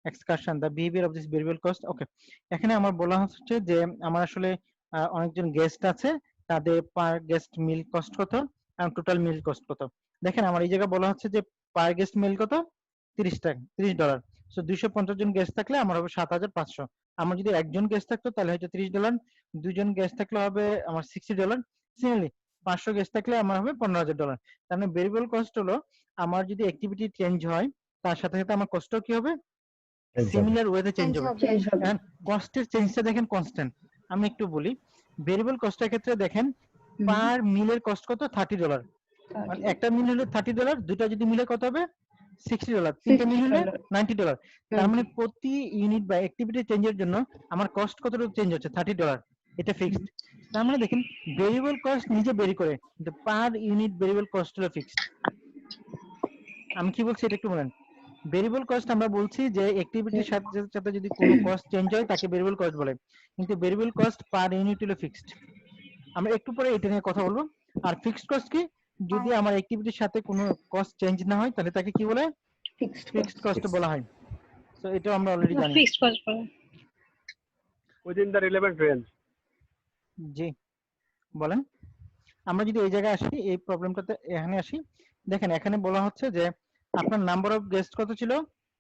excursion. The behavior of this variable cost. Okay, এখানে আমার বলা হচ্ছে যে আমার আসলে অনেকজন guest আছে, তাদের পার গেস্ট মিল কস্ট কত আর টোটাল মিল কস্ট কত। দেখেন আমার এই জায়গায় বলা হচ্ছে যে পার গেস্ট মিল কত? $30। সো 250 জন গেস্ট থাকলে আমার হবে 7,500। আমার যদি একজন গেস্ট থাকতো তাহলে হচ্ছে $30, দুজন গেস্ট থাকলে হবে আমার $60। সিমিলারলি 500 গেস্ট থাকলে আমার হবে $15,000। তার মানে ভেরিয়েবল কস্ট হলো আমার যদি অ্যাক্টিভিটি চেঞ্জ হয় তার সাথে সাথে আমার কষ্ট কি হবে, সিমিলার ওয়েতে চেঞ্জ হবে। চেঞ্জ হবে। এখন কস্টের চেঞ্জটা দেখেন কনস্ট্যান্ট। আমি একটু বলি, ভেরিয়েবল কস্টের ক্ষেত্রে দেখেন পার মিলের কস্ট কত, $30। মানে একটা মিল হলো $30, দুটো যদি মিলে কত হবে, $60, তিনটা মিল হলে $90। তার মানে প্রতি ইউনিট বা অ্যাক্টিভিটি চেঞ্জের জন্য আমার কস্ট কতটুকু চেঞ্জ হচ্ছে, $30, এটা ফিক্সড। তার মানে দেখেন ভেরিয়েবল কস্ট নিজে বেরি করে, কিন্তু পার ইউনিট ভেরিয়েবল কস্ট হলো ফিক্সড। আমি কি বলছি এটা একটু বলেন। ভেরিয়েবল কস্ট আমরা বলছি যে অ্যাক্টিভিটির সাথে সাথে যদি কোনো কস্ট চেঞ্জ হয় তাকে ভেরিয়েবল কস্ট বলে, কিন্তু ভেরিয়েবল কস্ট পার ইউনিট হলো ফিক্সড। আমরা একটু পরে এটা নিয়ে কথা বলবো। আর ফিক্সড কস্ট কি, যদি আমার অ্যাক্টিভিটির সাথে কোনো কস্ট চেঞ্জ না হয় তাহলে তাকে কি বলে, ফিক্সড কস্ট বলা হয়। সো এটা আমরা অলরেডি জানি। ফিক্সড কস্ট বলে। within the relevant range. জি বলেন। আমরা যদি এই জায়গায় আসি, এই প্রবলেমটাতে এখানে আসি, দেখেন এখানে বলা হচ্ছে যে আপনার নাম্বার অফ গেস্ট কত ছিল,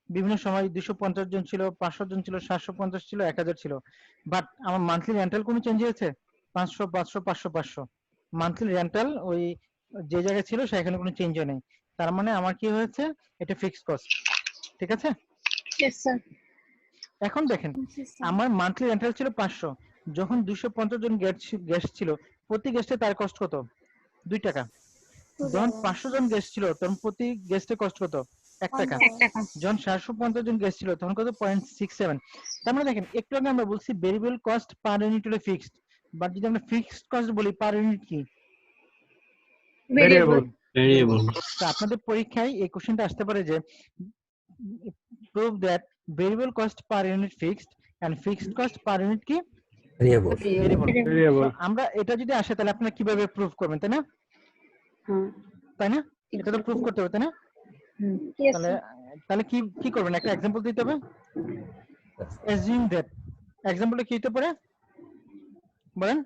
বিভিন্ন সময় 250 জন ছিল, 500 জন ছিল, 750 ছিল, 1000 ছিল। বাট আমার মান্থলি রেন্টাল কোনো চেঞ্জ হয়েছে, 500 500 500 500 মান্থলি রেন্টাল ওই যে জায়গায় ছিল সেখানে কোনো চেঞ্জ হয় নাই। তার মানে আমার কি হয়েছে, এটা ফিক্সড কস্ট। ঠিক আছে। Yes sir. এখন দেখেন আমার মান্থলি রেন্টাল ছিল 500, যখন 250 জন গেস্ট ছিল, প্রতি গেস্টে তার কস্ট কত, 2 টাকা। যখন 500 জন গেস্ট ছিল তখন প্রতি গেস্টের কস্ট কত, 1 টাকা। যখন 750 জন গেস্ট ছিল তখন কত, 0.67। তার মানে দেখেন একটু আগে আমরা বলছি ভেরিয়েবল কস্ট পার ইউনিট হলো ফিক্সড, বাট যদি আমরা ফিক্সড কস্ট বলি পার ইউনিট কি, Variable. তো আপনাদের পরীক্ষায় এই কোশ্চেনটা আসতে পারে যে prove that variable cost per unit fixed and fixed cost per unit কি, variable। Variable. আমরা এটা যদি আসে তাহলে আপনারা কিভাবে প্রুফ করবেন, তাই না? তাই না, এটা তো প্রুফ করতে হবে, তাই না? Yes তাহলে sir. তাহলে কি কি করবেন, একটা एग्जांपल দিতে হবে। assume that एग्जांपल কি হতে পারে বলেন।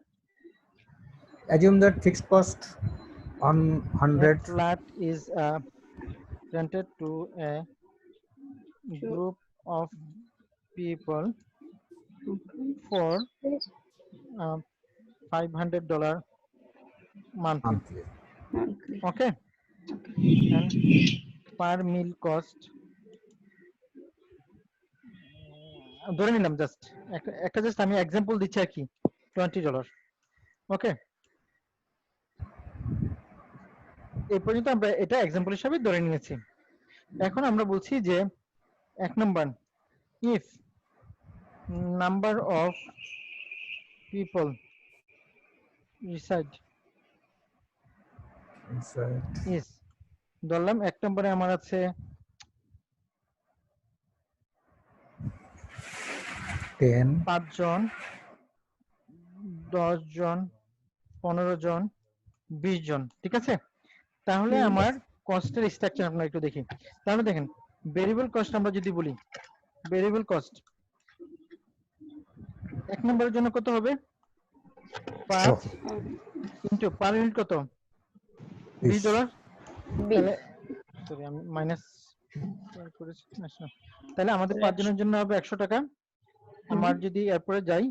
Assume that fixed cost on A 100 flat is rented to a group of people for $500 monthly. monthly. Okay, and per meal cost ধরে নিলাম জাস্ট একটা জাস্ট আমি एग्जांपल দিচ্ছি আর কি, $20। ওকে, এই পর্যন্ত আমরা এটা एग्जांपल হিসেবে ধরে নিয়েছি। এখন আমরা বলছি যে 1 number, if number of people reside Inside is, ধরলাম 1 নম্বরে আমার আছে 10 5 জন, 10 জন, 15 জন, 20 জন। ঠিক আছে, তাহলে আমার কস্টের স্ট্রাকচার আমরা একটু দেখি। তাহলে দেখেন ভেরিয়েবল কস্ট আমরা যদি বলি, ভেরিয়েবল কস্ট 1 নম্বরের জন্য কত হবে, 5 ইনটু পার ইউনিট কত, $20। তাহলে সরি আমি মাইনাস করেছি, তাহলে আমাদের 5 জনের জন্য হবে 100 টাকা। আমার যদি এরপরে যাই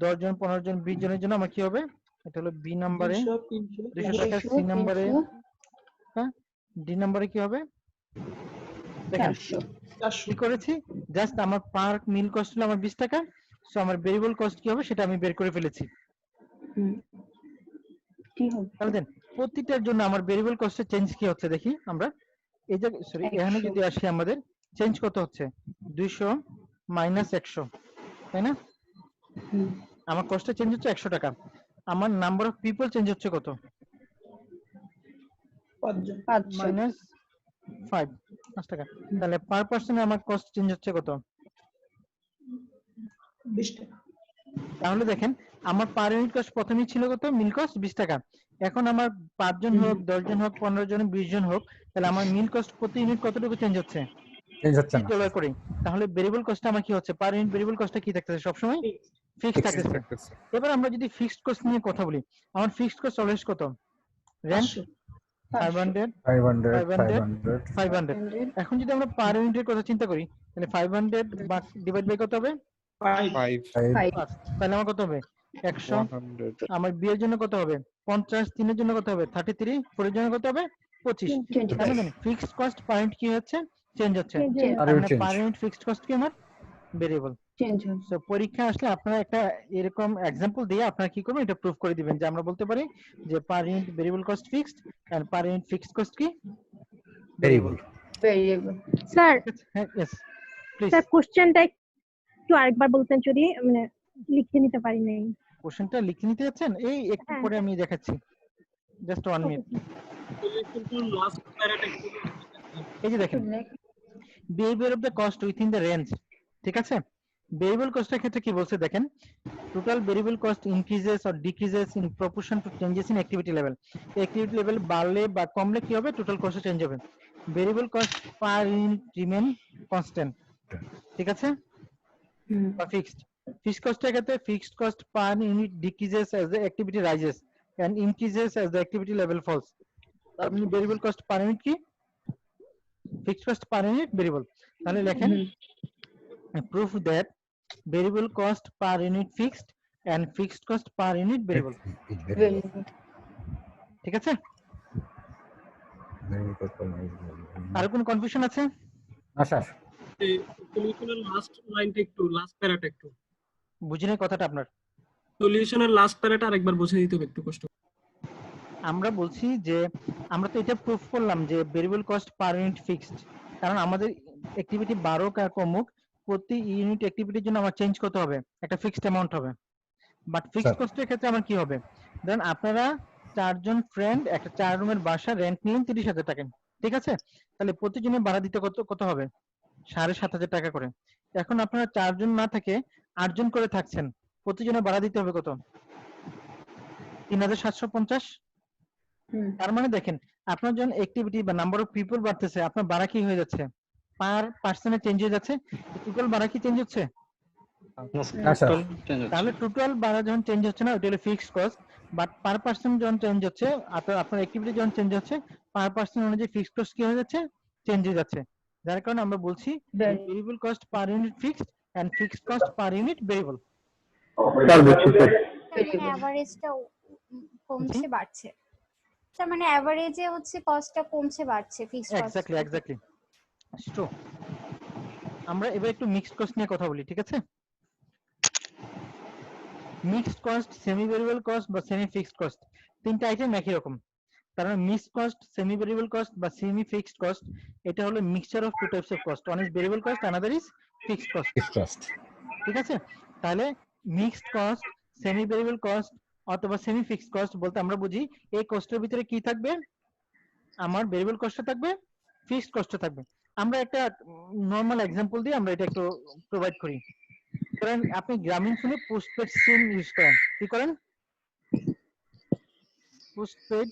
10 জন, 15 জন, 20 জনের জন্য আমার কি হবে, এটা হলো বি নম্বরে 200 টাকা, সি নম্বরে, হ্যাঁ ডি নম্বরে কি হবে, দেখেন কি করেছি, জাস্ট আমার পার মিল কস্ট হলো আমার 20 টাকা। সো আমার ভেরিয়েবল কস্ট কি হবে সেটা আমি বের করে ফেলেছি। তাহলে দেন প্রতিটার জন্য আমার ভেরিয়েবল কস্টের চেঞ্জ কি হচ্ছে দেখি আমরা। এই যে সরি এখানে যদি আসি আমাদের চেঞ্জ কত হচ্ছে, 200 মাইনাস 100, তাই না? আমার কস্টে চেঞ্জ হচ্ছে 100 টাকা। আমার নাম্বার অফ পিপল চেঞ্জ হচ্ছে কত, 5 মাইনাস 5 টাকা। তাহলে পার পার্সনে আমার কস্ট চেঞ্জ হচ্ছে কত, 20 টাকা। তাহলে দেখেন আমার পার ইউনিট কস্ট প্রথমেই ছিল কত, মিল কস্ট 20 টাকা। এখন আমার 5 জন হোক, 10 জন হোক, 15 জন, 20 জন হোক, তাহলে আমার মিল কস্ট প্রতি ইউনিট কতটুকু চেঞ্জ হচ্ছে, চেঞ্জ হচ্ছে না। $30 করে। তাহলে ভেরিয়েবল কস্টটা আমার কি হচ্ছে, পার ইউনিট ভেরিয়েবল কস্টটা কি থাকতেছে, সবসময় ফিক্সড থাকতেছে। এবার আমরা যদি ফিক্সড কস্ট নিয়ে কথা বলি, আমার ফিক্সড কস্ট অলওয়েজ কত, রেন্ট 500 500। এখন যদি আমরা পার ইউনিটের কথা চিন্তা করি তাহলে 500 ডিভাইড বাই কত হবে, 5 তাহলে আমার কত হবে, 100। আমার বি এর জন্য কত হবে, 50। 3 এর জন্য কত হবে, 33। 4 এর জন্য কত হবে, 25। তার মানে ফিক্সড কস্ট পার ইউনিট কি হচ্ছে, চেঞ্জ হচ্ছে, আর মানে চেঞ্জ পার ইউনিট ফিক্সড কস্ট কি আমার ভেরিয়েবল। চেঞ্জ হয়। সো পরীক্ষা আসলে আপনারা একটা এরকম এক্সাম্পল দিয়ে আপনারা কি করবেন, এটা প্রুফ করে দিবেন যে আমরা বলতে পারি যে per unit variable cost fixed and per unit fixed cost কি ভেরিয়েবল। ভেরিয়েবল। স্যার হ্যাঁ, यस প্লিজ। স্যার কোশ্চেনটা একটু আরেকবার বলতেন যদি, মানে লিখে নিতে পারি নাই। কোশ্চেনটা লিখে নিতে যাচ্ছেন? এই একটু হ্যাঁ। পরে আমি দেখাচ্ছি, জাস্ট 1 মিনিট। লাস্ট প্যারাটা একটু এই যে দেখেন behaviour of the cost within the range, ঠিক আছে। ভেরিয়েবল কস্টের ক্ষেত্রে কি বলছে দেখেন, total variable cost increases or decreases in proportion to changes in activity level. Activity level বাড়লে বা কমলে কি হবে, টোটাল কস্ট চেঞ্জ হবে। Variable cost per unit remain constant, ঠিক আছে, বা ফিক্সড। ফিক্সড কস্টের ক্ষেত্রে fixed cost per unit decreases as the activity rises and increases as the activity level falls. তার মানে ভেরিয়েবল কস্ট পার ইউনিট কি, fixed cost per unit variable. তাহলে লেখেন proof that variable cost per unit fixed and fixed cost per unit variable, variable. ঠিক আছে। আর কোনো confusion আছে? না স্যার, সলিউশনের লাস্ট লাইনটা একটু, লাস্ট প্যারাটা একটু, বুঝিনি কথাটা আপনার। সলিউশনের লাস্ট প্যারাটা আরেকবার বুঝিয়ে দিতে হবে একটু কষ্ট। আমরা বলছি যে আমরা তো এটা প্রুফ করলাম যে variable cost per unit fixed, কারণ আমাদের অ্যাক্টিভিটি বাড়ুক আর কমুক প্রতি ইউনিট অ্যাক্টিভিটির জন্য আমার চেঞ্জ করতে হবে, একটা ফিক্সড অ্যামাউন্ট হবে। But fixed sir. কস্টের ক্ষেত্রে আমার কি হবে, ধরেন আপনারা 4 জন ফ্রেন্ড একটা 4 রুমের বাসা রেন্ট নিলেন 30,000 টাকা, ঠিক আছে। তাহলে প্রতিজনের ভাড়া দিতে কত হবে, 7,500 টাকা করে। এখন আপনারা 4 জন না থেকে 8 জন করে থাকছেন, প্রতিজনের ভাড়া দিতে হবে কত, 3,750। তার মানে দেখেন আপনার যখন অ্যাক্টিভিটি বা নাম্বার অফ পিপল বাড়তেছে, আপনার ভাড়া কি হয়ে যাচ্ছে, পার পার্সনে চেঞ্জ হয়ে যাচ্ছে। টোটাল ভাড়া কি চেঞ্জ হচ্ছে? না স্যার, তাহলে টোটাল ভাড়া যখন চেঞ্জ হচ্ছে না, ওটা হলো fixed cost. But per person যখন চেঞ্জ হচ্ছে, আপনার অ্যাক্টিভিটি যখন চেঞ্জ হচ্ছে, পার পার্সন অনুযায়ী ফিক্সড কস্ট কি হয়ে যাচ্ছে, চেঞ্জ হয়ে যাচ্ছে। যার কারণে আমরা বলছি variable cost per unit fixed and fixed cost per unit variable. Sir বুঝছি স্যার। এভারেজটা কমছে বাড়ছে, তার মানে এভারেজে হচ্ছে কস্টটা কমছে বাড়ছে ফিক্সড কস্ট। Exactly true. আমরা এবার একটু মিক্সড কস্ট নিয়ে কথা বলি, ঠিক আছে। Mixed cost, semi variable cost বা সেমি ফিক্সড কস্ট, তিনটা আইটেম একই রকম। কারণ mixed cost, semi variable cost বা সেমি ফিক্সড কস্ট, এটা হলো mixture of two types of cost, one is variable cost, another is fixed cost, ঠিক আছে। তাহলে mixed cost, semi variable cost অথবা সেমি ফিক্সড কস্ট বলতে আমরা বুঝি এই কস্টের ভিতরে কি থাকবে, আমার ভেরিয়েবল কস্ট থাকবে, ফিক্সড কস্ট থাকবে। আমরা একটা নরমাল एग्जांपल দিয়ে আমরা এটা একটু প্রোভাইড করি। কারণ আপনি গ্রামীণ ফোনে পোস্টপেড সিম ইউজ করেন, কি করেন, পোস্টপেড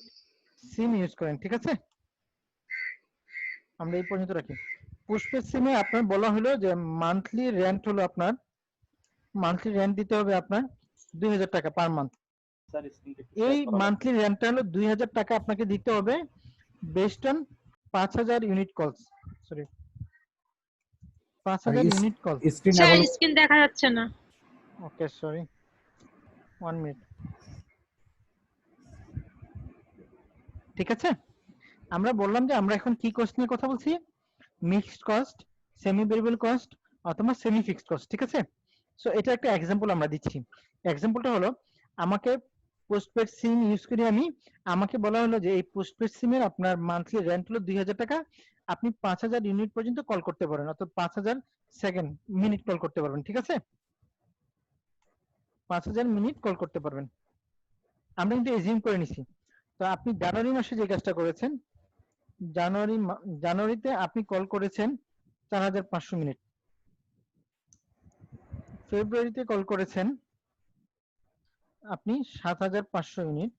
সিম ইউজ করেন, ঠিক আছে। আমরা এই পর্যন্ত রাখি। পোস্টপেড সিমে আপনার বলা হলো যে মান্থলি রেন্ট হলো আপনার, মান্থলি রেন্ট দিতে হবে আপনার 2000 টাকা পার মান্থ। এই মান্থলি রেন্টটা হলো 2000 টাকা আপনাকে দিতে হবে বেসড অন 5000 ইউনিট কলস, sorry 5000 unit call. Sir screen দেখা যাচ্ছে না। ওকে সরি 1 মিনিট, ঠিক আছে। আমরা বললাম যে আমরা এখন কি কস্ট নিয়ে কথা বলছি, mixed cost, semi variable cost অথবা সেমি ফিক্সড কস্ট, ঠিক আছে। সো এটা একটা एग्जांपल আমরা দিচ্ছি। एग्जांपलটা হলো আমাকে পোস্টপেড সিম ইউজ করি আমি, আমাকে বলা হলো যে এই পোস্টপেড সিমের আপনার মান্থলি রেন্ট হলো 2000 টাকা, আপনি 5000 ইউনিট পর্যন্ত কল করতে পারেন, অর্থাৎ 5000 সেকেন্ড মিনিট কল করতে পারবেন, ঠিক আছে। 5000 মিনিট কল করতে পারবেন, আমরা কিন্তু এজিউম করে নিছি। তো আপনি জানুয়ারি মাসে যে কাজটা করেছেন, জানুয়ারিতে আপনি কল করেছেন 4500 মিনিট, ফেব্রুয়ারিতে কল করেছেন আপনি 7500 ইউনিট,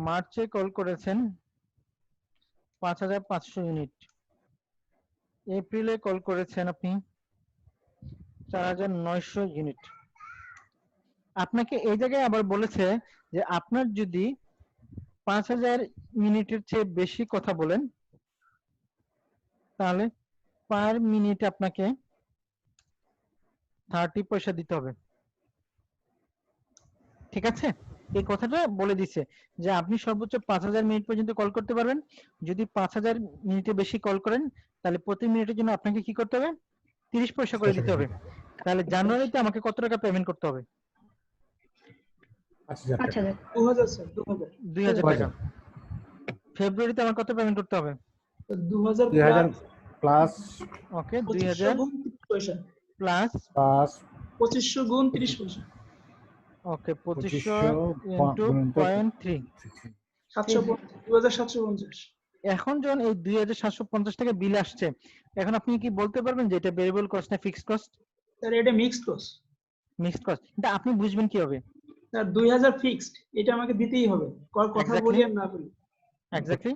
মার্চে কল করেছেন 5500 ইউনিট, এপ্রিলে কল করেছেন আপনি 4900 ইউনিট। আপনাকে এই জায়গায় আবার বলেছে যে আপনার যদি 5000 মিনিটের চেয়ে বেশি কথা বলেন তাহলে পার মিনিট আপনাকে 30 পয়সা দিতে হবে, ঠিক আছে। এই কথাটা বলে দিছে যে আপনি সর্বোচ্চ 5000 মিনিট পর্যন্ত কল করতে পারবেন। যদি 5000 মিনিটের বেশি কল করেন তাহলে প্রতি মিনিটের জন্য আপনাকে কি করতে হবে, 30 পয়সা করে দিতে হবে। তাহলে জানুয়ারিতে আমাকে কত টাকা পেমেন্ট করতে হবে? 5000 2000 স্যার 2000 2000 টাকা। ফেব্রুয়ারিতে আমার কত পেমেন্ট করতে হবে? 2000 2000 প্লাস ওকে 2000 2000 গুণ 30 পয়সা প্লাস 2500 গুণ 30 পয়সা ওকে 2500 ইনটু 0.3 2750। এখন যখন এই 2750 টাকা বিল আসছে, এখন আপনি কি বলতে পারবেন যে এটা ভেরিয়েবল কস্ট না ফিক্সড কস্ট? স্যার এটা মিক্সড কস্ট। Mixed cost. এটা আপনি বুঝবেন কিভাবে? স্যার 2000 ফিক্সড, এটা আমাকে দিতেই হবে, কথা বলি আর না বলি। এক্স্যাক্টলি।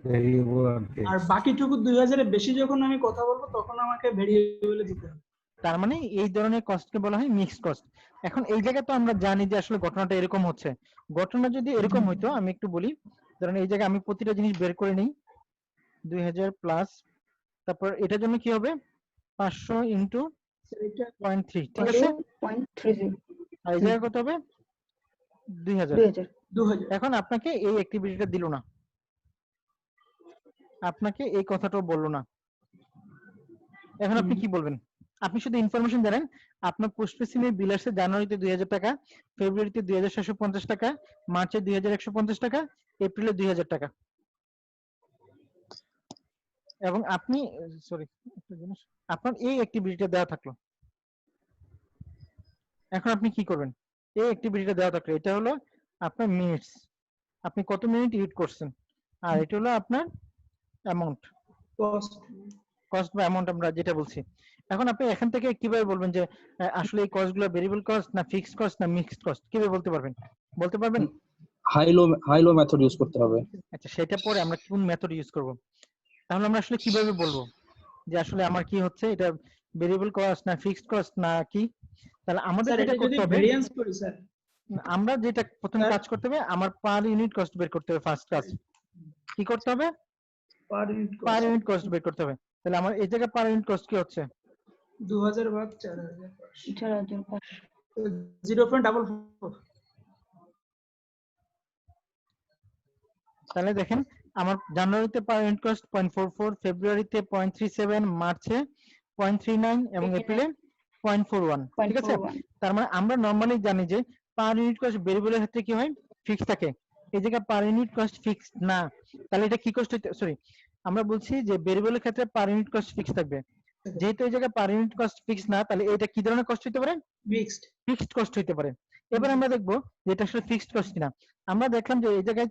আর বাকিটুকু 2000 এর বেশি যখন আমি কথা বলবো তখন আমাকে ভেরিয়েবলে দিতে হবে। তার মানে এই ধরনের কস্টকে বলা হয় মিক্সড কস্ট। এখন এই জায়গায় তো আমরা জানি যে আসলে ঘটনাটা এরকম হচ্ছে। ঘটনা যদি এরকম হইতো, আমি একটু বলি, ধরেন এই জায়গায় আমি প্রতিটা জিনিস বের করে নিই, 2000 প্লাস, তারপর এটার জন্য কি হবে 500 ইনটু 0.3, ঠিক আছে? 0.30 আর এই জায়গায় কত হবে 2000। 2000 এখন আপনাকে এই অ্যাক্টিভিটিটা দিল না, আপনাকে এই কথাটাও বললো না। এখন আপনি কি বলবেন? আপনি শুধু ইনফরমেশন জানেন আপনার পোস্টপেসিমের বিল আসছে জানুয়ারিতে 2000 টাকা, ফেব্রুয়ারিতে 2750 টাকা, মার্চে 2150 টাকা, এপ্রিলে 2000 টাকা। এবং আপনি সরি একটা জিনিস, আপনার এই অ্যাক্টিভিটিটা দেওয়া থাকলো, এখন আপনি কি করবেন? এই অ্যাক্টিভিটিটা দেওয়া থাকলো, এটা হলো আপনার মিনিটস, আপনি কত মিনিট ইউজ করছেন, আর এটা হলো আপনার অ্যামাউন্ট, কস্ট বা অ্যামাউন্ট আমরা যেটা বলছি। এখন আপনি এখান থেকে কিভাবে বলবেন যে আসলে এই কস্টগুলো ভেরিয়েবল কস্ট না ফিক্সড কস্ট না মিক্সড কস্ট, কিভাবে বলতে পারবেন? বলতে পারবেন? হাই লো মেথড ইউজ করতে হবে। আচ্ছা, সেটা পরে আমরা কোন মেথড ইউজ করব। তাহলে আমরা আসলে কিভাবে বলবো যে আসলে আমার কি হচ্ছে, এটা ভেরিয়েবল কস্ট না ফিক্সড কস্ট না কি? তাহলে আমাদের যেটা করতে হবে, ভেরিয়েন্স করি স্যার, আমরা যেটা প্রথম কাজ করতে হবে, আমার পার ইউনিট কস্ট বের করতে হবে। ফার্স্ট কাজ কি করতে হবে? পার ইউনিট কস্ট বের করতে হবে। তাহলে আমার এই জায়গায় পার ইউনিট কস্ট কি হচ্ছে? 2000 ভাগ 4000 4500 0.44। তাহলে দেখেন আমার জানুয়ারিতে পার ইউনিট কস্ট 0.44, ফেব্রুয়ারিতে 0.37, মার্চে 0.39 এবং এপ্রিলে 0.41, ঠিক আছে? তার মানে আমরা নরমালি জানি যে পার ইউনিট কস্ট ভেরিয়েবলের ক্ষেত্রে কি হয়, ফিক্স থাকে। এই জায়গায় পার ইউনিট কস্ট ফিক্সড না, তাহলে এটা কি কস্ট হইতে, সরি আমরা বলছি যে ভেরিয়েবলের ক্ষেত্রে পার ইউনিট কস্ট ফিক্স থাকবে। যেহেতু এই জায়গায় পার ইউনিট কস্ট ফিক্স না, তাহলে এটা কি ধরনের কস্ট হইতে পারে? ফিক্সড কস্ট হইতে পারে। এবার আমরা দেখবো যে এটা আসলে ফিক্সড কস্ট কিনা। আমরা দেখলাম যে এই জায়গায়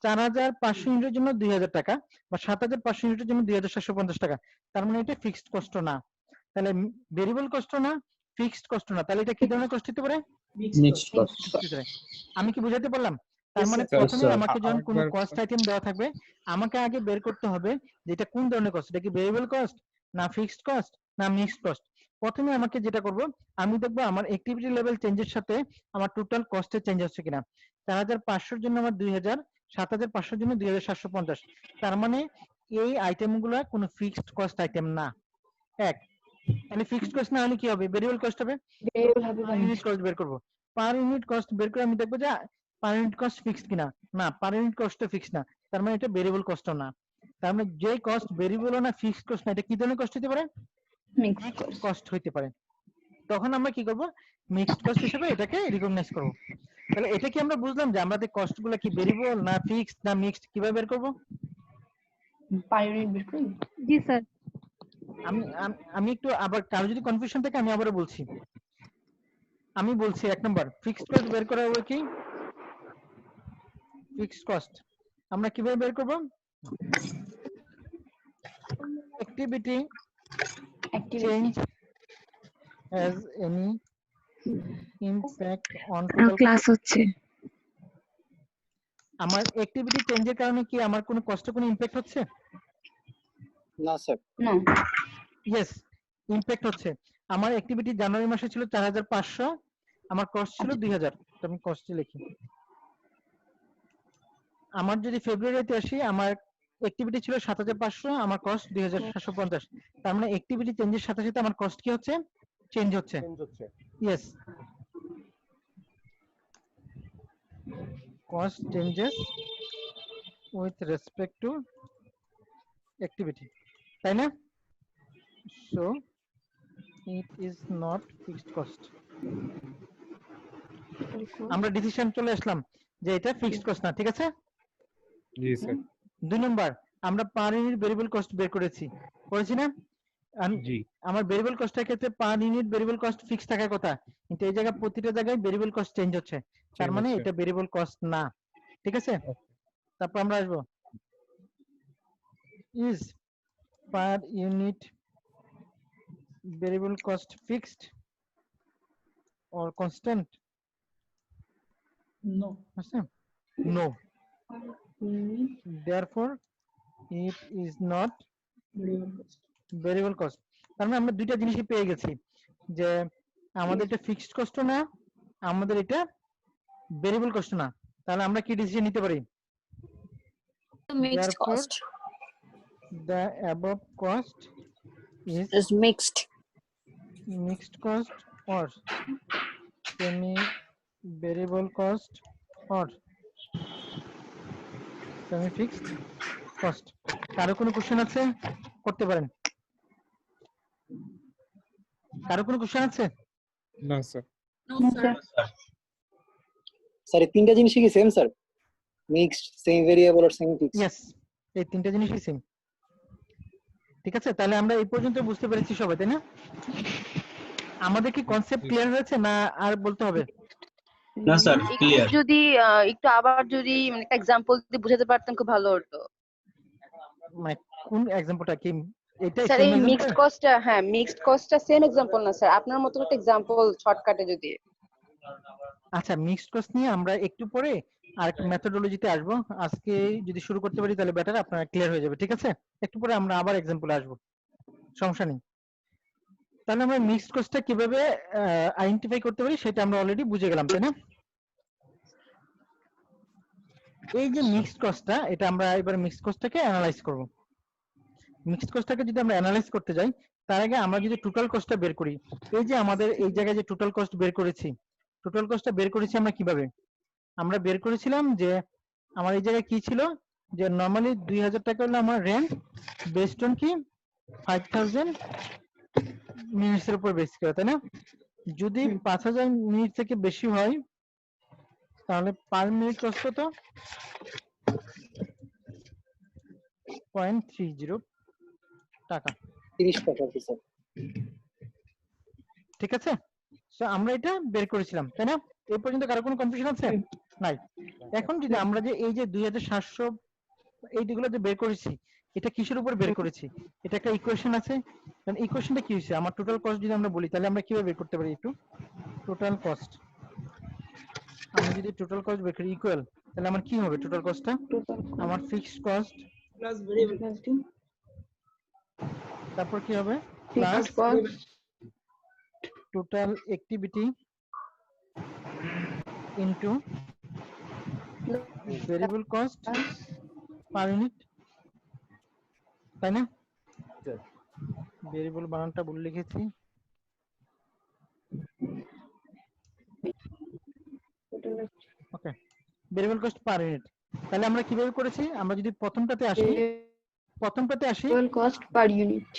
4500 ইউনিটের জন্য 2000 টাকা বা 7500 ইউনিটের জন্য 2750 টাকা, তার মানে এটা ফিক্সড কস্ট না, তাহলে ভেরিয়েবল কস্ট না, ফিক্সড কস্ট না, তাহলে এটা কি ধরনের কস্ট হতে পারে? Mixed cost. আমি কি বুঝাতে পারলাম? তার মানে প্রথমে আমাকে যখন কোন কস্ট আইটেম দেওয়া থাকবে, আমাকে আগে বের করতে হবে যে এটা কোন ধরনের কস্ট, এটা কি ভেরিয়েবল কস্ট না ফিক্সড কস্ট না মিক্সড কস্ট। প্রথমে আমাকে যেটা করব, আমি দেখবো আমার অ্যাক্টিভিটি লেভেল চেঞ্জের সাথে আমার টোটাল কস্টের চেঞ্জ হচ্ছে কিনা। 4500 এর জন্য আমার 2000, 7500 এর জন্য 2750, তার মানে এই আইটেমগুলো কোনো ফিক্সড কস্ট আইটেম না। এক, তাহলে ফিক্সড কস্ট না হলে কি হবে? ভেরিয়েবল কস্ট হবে। পার ইউনিট কস্ট বের করব, পার ইউনিট কস্ট বের করে আমি দেখবো যে পার ইউনিট কস্ট ফিক্সড কিনা। না, পার ইউনিট কস্ট ফিক্সড না, তার মানে এটা ভেরিয়েবল কস্টও না। তার মানে যে কস্ট ভেরিয়েবল না ফিক্সড কস্ট না, এটা কি ধরনের কস্ট হতে পারে? মিক্সড কস্ট হইতে পারে। তখন আমরা কি করব, মিক্সড কস্ট হিসেবে এটাকে রিকগনাইজ করব। তাহলে এটা কি আমরা বুঝলাম যে আমাদের কস্টগুলো কি ভেরিয়েবল না ফিক্সড না মিক্সড, কিভাবে বের করব? পার ইউনিট বের করুন। জি স্যার। আমি একটু আবার, কারো যদি কনফিউশন থাকে আমি আবারও বলছি। আমি বলছি 1 নাম্বার ফিক্সড কস্ট বের করা হবে কি? ফিক্সড কস্ট আমরা কিভাবে বের করব? Activity change has any impact on total class হচ্ছে। আমার অ্যাক্টিভিটি চেঞ্জের কারণে কি আমার কোনো কষ্টে কোনো ইমপ্যাক্ট হচ্ছে? না স্যার। না। ইয়েস, ইমপ্যাক্ট হচ্ছে। আমার অ্যাক্টিভিটি জানুয়ারি মাসে ছিল 4500, আমার কস্ট ছিল 2000, তো আমি কস্টে লিখি। আমার যদি ফেব্রুয়ারিতে আসি, আমার অ্যাক্টিভিটি ছিল 7500, আমার কস্ট 2750, তার মানে অ্যাক্টিভিটি চেঞ্জের সাথে সাথে আমার কস্ট কি হচ্ছে? চেঞ্জ হচ্ছে। Yes. cost changes with respect to activity, তাই না? So it is not fixed cost. আমরা ডিসিশন চলে আসলাম যে এটা ফিক্সড কস্ট না, ঠিক আছে? জি স্যার। 2 নাম্বার, আমরা পার ইউনিট ভেরিয়েবল কস্ট বের করেছি না? জি। আমার ভেরিয়েবল কস্টের ক্ষেত্রে পার ইউনিট ভেরিয়েবল কস্ট ফিক্স থাকার কথা, কিন্তু এই জায়গায় প্রতিটা জায়গায় ভেরিয়েবল কস্ট চেঞ্জ হচ্ছে, তার মানে এটা ভেরিয়েবল কস্ট না, ঠিক আছে? তারপর আমরা আসবো is per unit variable cost fixed or constant? No. No. Therefore it is not variable cost. তার মানে আমরা দুইটা জিনিসই পেয়ে গেছি, যে আমাদের এটা ফিক্সড কস্ট না, আমাদের এটা ভেরিয়েবল কস্ট না। তাহলে আমরা কি ডিসিশন নিতে পারি? Mixed cost The above cost is mixed. Mixed cost or semi variable cost or semi fixed cost. কারো কোনো কোশ্চেন আছে? করতে পারেন। কারো কোনো কোশ্চেন আছে? না স্যার। স্যার এই তিনটা জিনিসই কি same sir? Mixed, semi variable আর সেমি ফিক্সড? ইয়েস, এই তিনটা জিনিসই সেম। ঠিক আছে, তাহলে আমরা এই পর্যন্ত বুঝতে পেরেছি সবাই, তাই না? আমাদের কি কনসেপ্ট ক্লিয়ার হয়েছে না আর বলতে হবে? না স্যার, ক্লিয়ার। যদি একটু আবার যদি মানে একটা एग्जांपल দিয়ে বুঝাতে পারতেন খুব ভালো হতো। মানে কোন एग्जांपलটা কি? এটা স্যার এই মিক্সড কস্টটা, হ্যাঁ মিক্সড কস্টটা সেম एग्जांपल না স্যার, আপনার মতো একটা एग्जांपल শর্টকাটে যদি। আচ্ছা, মিক্সড কস্ট নিয়ে আমরা একটু পরে আরেকটা মেথডোলজিতে আসবো। আজকে যদি শুরু করতে পারি তাহলে বেটার, আপনারা ক্লিয়ার হয়ে যাবে, ঠিক আছে? একটু পরে আমরা আবার एग्जांपल আসবো, সমস্যা নেই। তাহলে আমরা মিক্সড কস্টটা কিভাবে আইডেন্টিফাই করতে পারি সেটা আমরা অলরেডি বুঝে গেলাম, তাই না? এই যে মিক্সড কস্টটা, এটা আমরা এবার মিক্সড কস্টটাকে অ্যানালাইজ করব। মিক্সড কস্টটাকে যদি আমরা অ্যানালাইজ করতে যাই, তার আগে আমরা যদি টোটাল কস্টটা বের করি, এই যে আমাদের এই জায়গায় যে টোটাল কস্ট বের করেছি, টোটাল কস্টটা বের করেছি আমরা কিভাবে? আমরা বের করেছিলাম যে আমার এই জায়গায় কি ছিল, যে নরমালি 2000 টাকা হলো আমার রেন্ট, বেসড অন কি 5000 মিনিটস এর উপর বেস করে, তাই না? যদি 5000 মিনিট থেকে বেশি হয় তাহলে পার মিনিট কস্ট কত? 0.30 টাকা, 30 টাকা স্যার। ঠিক আছে? সো আমরা এটা বের করেছিলাম, তাই না? এই পর্যন্ত কারো কোনো কনফিউশন আছে? নাই। এখন যদি আমরা যে এই যে 2700 এইগুলো যে বের করেছি, এটা কিসের উপর বের করেছি? এটা একটা ইকুয়েশন আছে, কারণ ইকুয়েশনটা কি হইছে? আমার টোটাল কস্ট যদি আমরা বলি তাহলে আমরা কিভাবে বের করতে পারি? একটু টোটাল কস্ট, আমি যদি টোটাল কস্ট বের করি ইকুয়াল, তাহলে আমার কি হবে টোটাল কস্টটা? আমার ফিক্সড কস্ট প্লাস ভেরিয়েবল, তারপর কি হবে? Fixed cost total activity into variable cost per unit, তাই না? ভেরিয়েবল বানানটা ভুল লিখেছি। ওকে, ভেরিয়েবল কস্ট পার ইউনিট। তাহলে আমরা কিভাবে করেছি? আমরা যদি প্রথমটাতে আসি, variable cost per unit.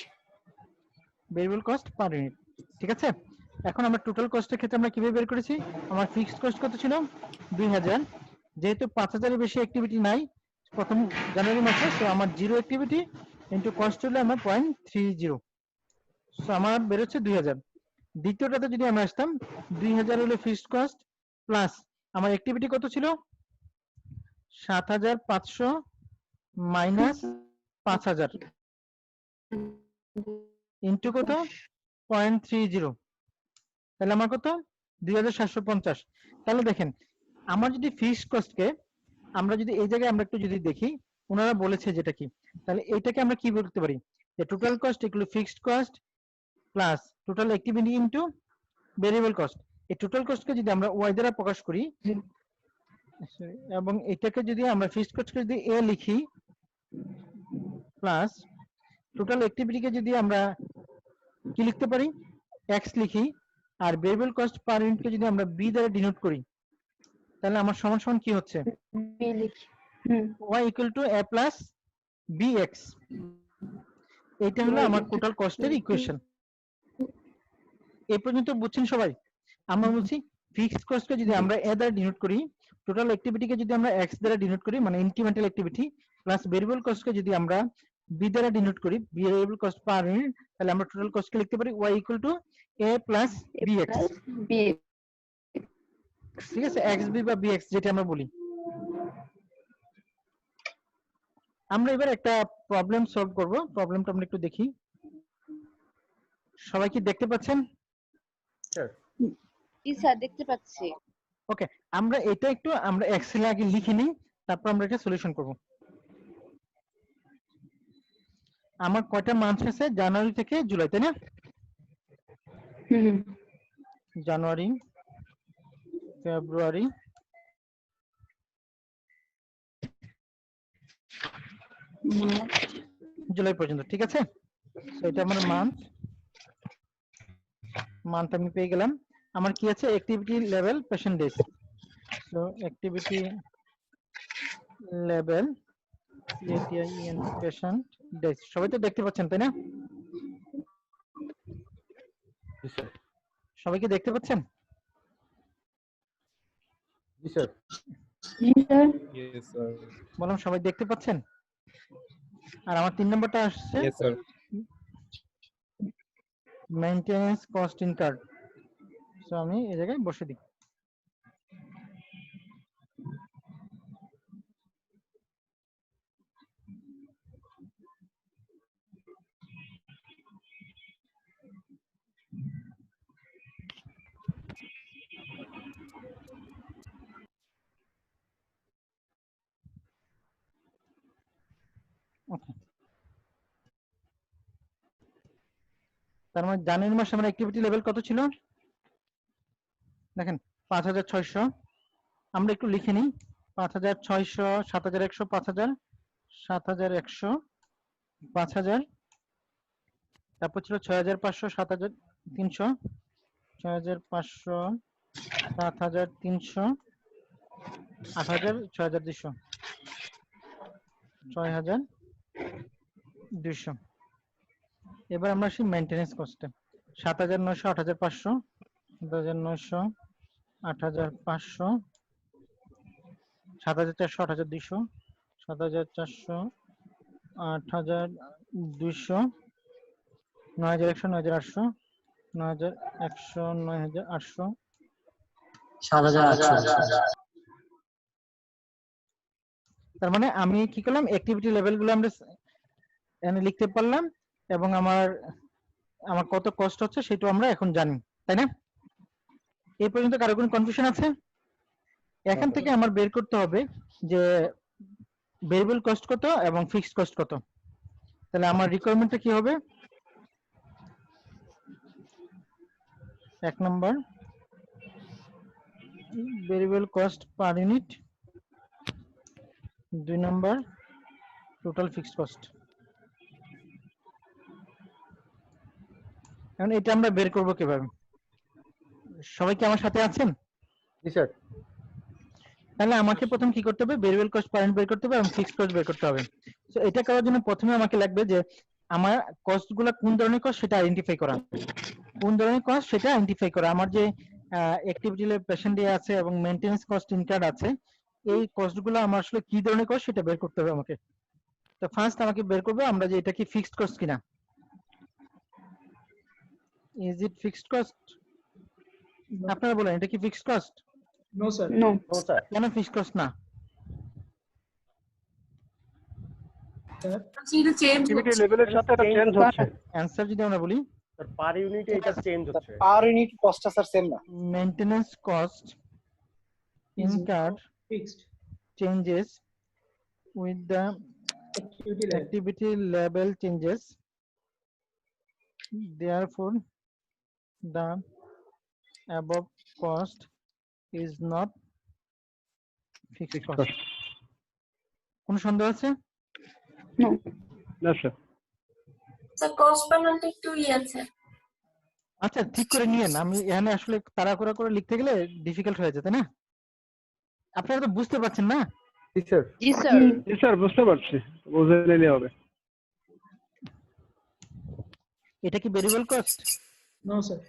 Variable cost per unit, ঠিক আছে? এখন আমরা টোটাল কস্টের ক্ষেত্রে আমরা কিভাবে বের করেছি? আমার ফিক্সড কস্ট কত ছিল? 2000। যেহেতু 5000 এর বেশি অ্যাক্টিভিটি নাই প্রথম জানুয়ারি মাসে, তো আমার জিরো অ্যাক্টিভিটি ইনটু কস্ট হলো আমার 0.30, সো আমার বের হচ্ছে 2000। দ্বিতীয়টাতে যদি আমরা আসতাম, 2000 হলো ফিক্সড কস্ট প্লাস আমার অ্যাক্টিভিটি কত ছিল? 7500 মাইনাস 5000 ইনটু কত? 0.30, তাহলে আমার কত? 2750। তাহলে দেখেন, আমার যদি ফিক্সড কস্টকে আমরা যদি এই জায়গায় আমরা একটু যদি দেখি, ওনারা বলেছে যেটা কি, তাহলে এইটাকে আমরা কি বলতে পারি? যে total cost equal fixed cost plus total activity into variable cost. এই টোটাল কস্টকে যদি আমরা ওয়াই দ্বারা প্রকাশ করি এবং এটাকে যদি আমরা ফিক্সড কস্টকে যদি এ লিখি প্লাস টোটাল অ্যাক্টিভিটিকে যদি আমরা কি লিখতে পারি? এক্স লিখি, আর ভেরিয়েবল কস্ট পার ইউনিটকে যদি আমরা বি দ্বারা ডিনোট করি তাহলে আমার সমান সমান কি হচ্ছে বি লিখি y equal to a plus bx, এটা হলো আমার টোটাল কস্টের ইকুয়েশন। এই পর্যন্ত বুঝছেন সবাই? আমরা বলছি ফিক্সড কস্টকে যদি আমরা a দ্বারা ডিনোট করি, টোটাল অ্যাক্টিভিটিকে যদি আমরা x দ্বারা ডিনোট করি মানে ইনক্রিমেন্টাল অ্যাক্টিভিটি, প্লাস ভেরিয়েবল কস্টকে যদি আমরা b দ্বারা ডিনোট করি ভেরিয়েবল কস্ট পার ইউনিট, তাহলে আমরা টোটাল কস্টকে লিখতে পারি y equal to a plus bx। B ঠিক আছে, xb বা bx যেটা আমরা বলি। আমরা এবার একটা প্রবলেম সলভ করব। প্রবলেমটা আমরা একটু দেখি। সবাই কি দেখতে পাচ্ছেন? জি স্যার দেখতে পাচ্ছি। ওকে, আমরা এটা একটু আমরা এক্সেলে আগে লিখে নিই, তারপর আমরা এটা সলিউশন করব। আমার কয়টা মাস আছে? জানুয়ারি থেকে জুলাই, তাই না? জানুয়ারি, ফেব্রুয়ারি, জুলাই পর্যন্ত, ঠিক আছে? তো এটা আমার মান্থ আমি পেয়ে গেলাম। আমার কি আছে? Activity level patient days. So activity level patient days, সবাই তো দেখতে পাচ্ছেন তাই না? সবাই কি দেখতে পাচ্ছেন? জি স্যার। Yes, sir. বললাম সবাই দেখতে পাচ্ছেন? আর আমার 3 নম্বরটা আসছে Yes, sir. Maintenance cost incurred. So আমি এই জায়গায় বসে দিই। ওকে, তার মানে জানুয়ারি মাসে আমার অ্যাক্টিভিটি লেভেল কত ছিল? দেখেন 5600। আমরা একটু লিখে নিই 5600, 7100, 5000, 7100, 5000, তারপর ছিল 6500, 7300, 6500, 7300, 8000, 6200, 6200। এবার আমরা আসি মেইনটেনেন্স কস্টে। 7900, 8500, 7900, 8500, 7400, 8200, 7400, 8200, 9100, 9800, 9100, 9800, 7800। তার মানে আমি কি করলাম? অ্যাক্টিভিটি লেভেলগুলো আমরা এখানে লিখতে পারলাম এবং আমার কত কষ্ট হচ্ছে সেটা আমরা এখন জানি, তাই না? এই পর্যন্ত কারো কোনো কনফিউশন আছে? এখান থেকে আমার বের করতে হবে যে ভেরিয়েবল কস্ট কত এবং ফিক্সড কস্ট কত। তাহলে আমার রিকোয়ারমেন্টটা কি হবে? 1 number variable cost per unit, 2 number total fixed cost. এখন এটা আমরা বের করব কিভাবে? সবাই কি আমার সাথে আছেন? জি স্যার। তাহলে আমাকে প্রথম কি করতে হবে? ভেরিয়েবল কস্ট পার ইউনিট বের করতে হবে এবং ফিক্সড কস্ট বের করতে হবে। সো এটা করার জন্য প্রথমে আমাকে লাগবে যে আমার কস্টগুলো কোন ধরনের কস্ট সেটা আইডেন্টিফাই করা। কোন ধরনের কস্ট সেটা আইডেন্টিফাই করা। আমার যে অ্যাক্টিভিটি লেভেল পেশেন্ট ডে আছে এবং মেইনটেনেন্স কস্ট ইনকার্ড আছে, এই কস্টগুলো আমার আসলে কি ধরনের কস্ট সেটা বের করতে হবে আমাকে। তো ফার্স্ট আমাকে বের করবে আমরা যে এটা কি ফিক্সড কস্ট কিনা। Is it fixed cost? আপনারা বলেন এটা কি fixed cost? No sir. No sir. কেন ফিক্সড কস্ট না? অ্যাক্টিভিটি লেভেলের সাথে এটা চেঞ্জ হচ্ছে। অ্যানসার যদি আমরা বলি স্যার পার ইউনিটে এটা চেঞ্জ হচ্ছে। পার ইউনিট কস্টটা স্যার সেম না। Maintenance cost incurred fixed changes with the activity level changes, therefore the above cost is not fixed cost. কোন সন্দেহ আছে? নো না স্যার। স্যার কস্ট পেনাল্টি একটু আছে। আচ্ছা ঠিক করে নিয়েন, আমি এখানে আসলে তাড়াহুড়া করে লিখতে গেলে ডিফিকাল্ট হয়ে যেতে না। আপনারা তো বুঝতে পারছেন না? জি স্যার। জি স্যার। জি স্যার, বুঝতে পারছি, বুঝে নিলে হবে। এটা কি variable cost? No sir.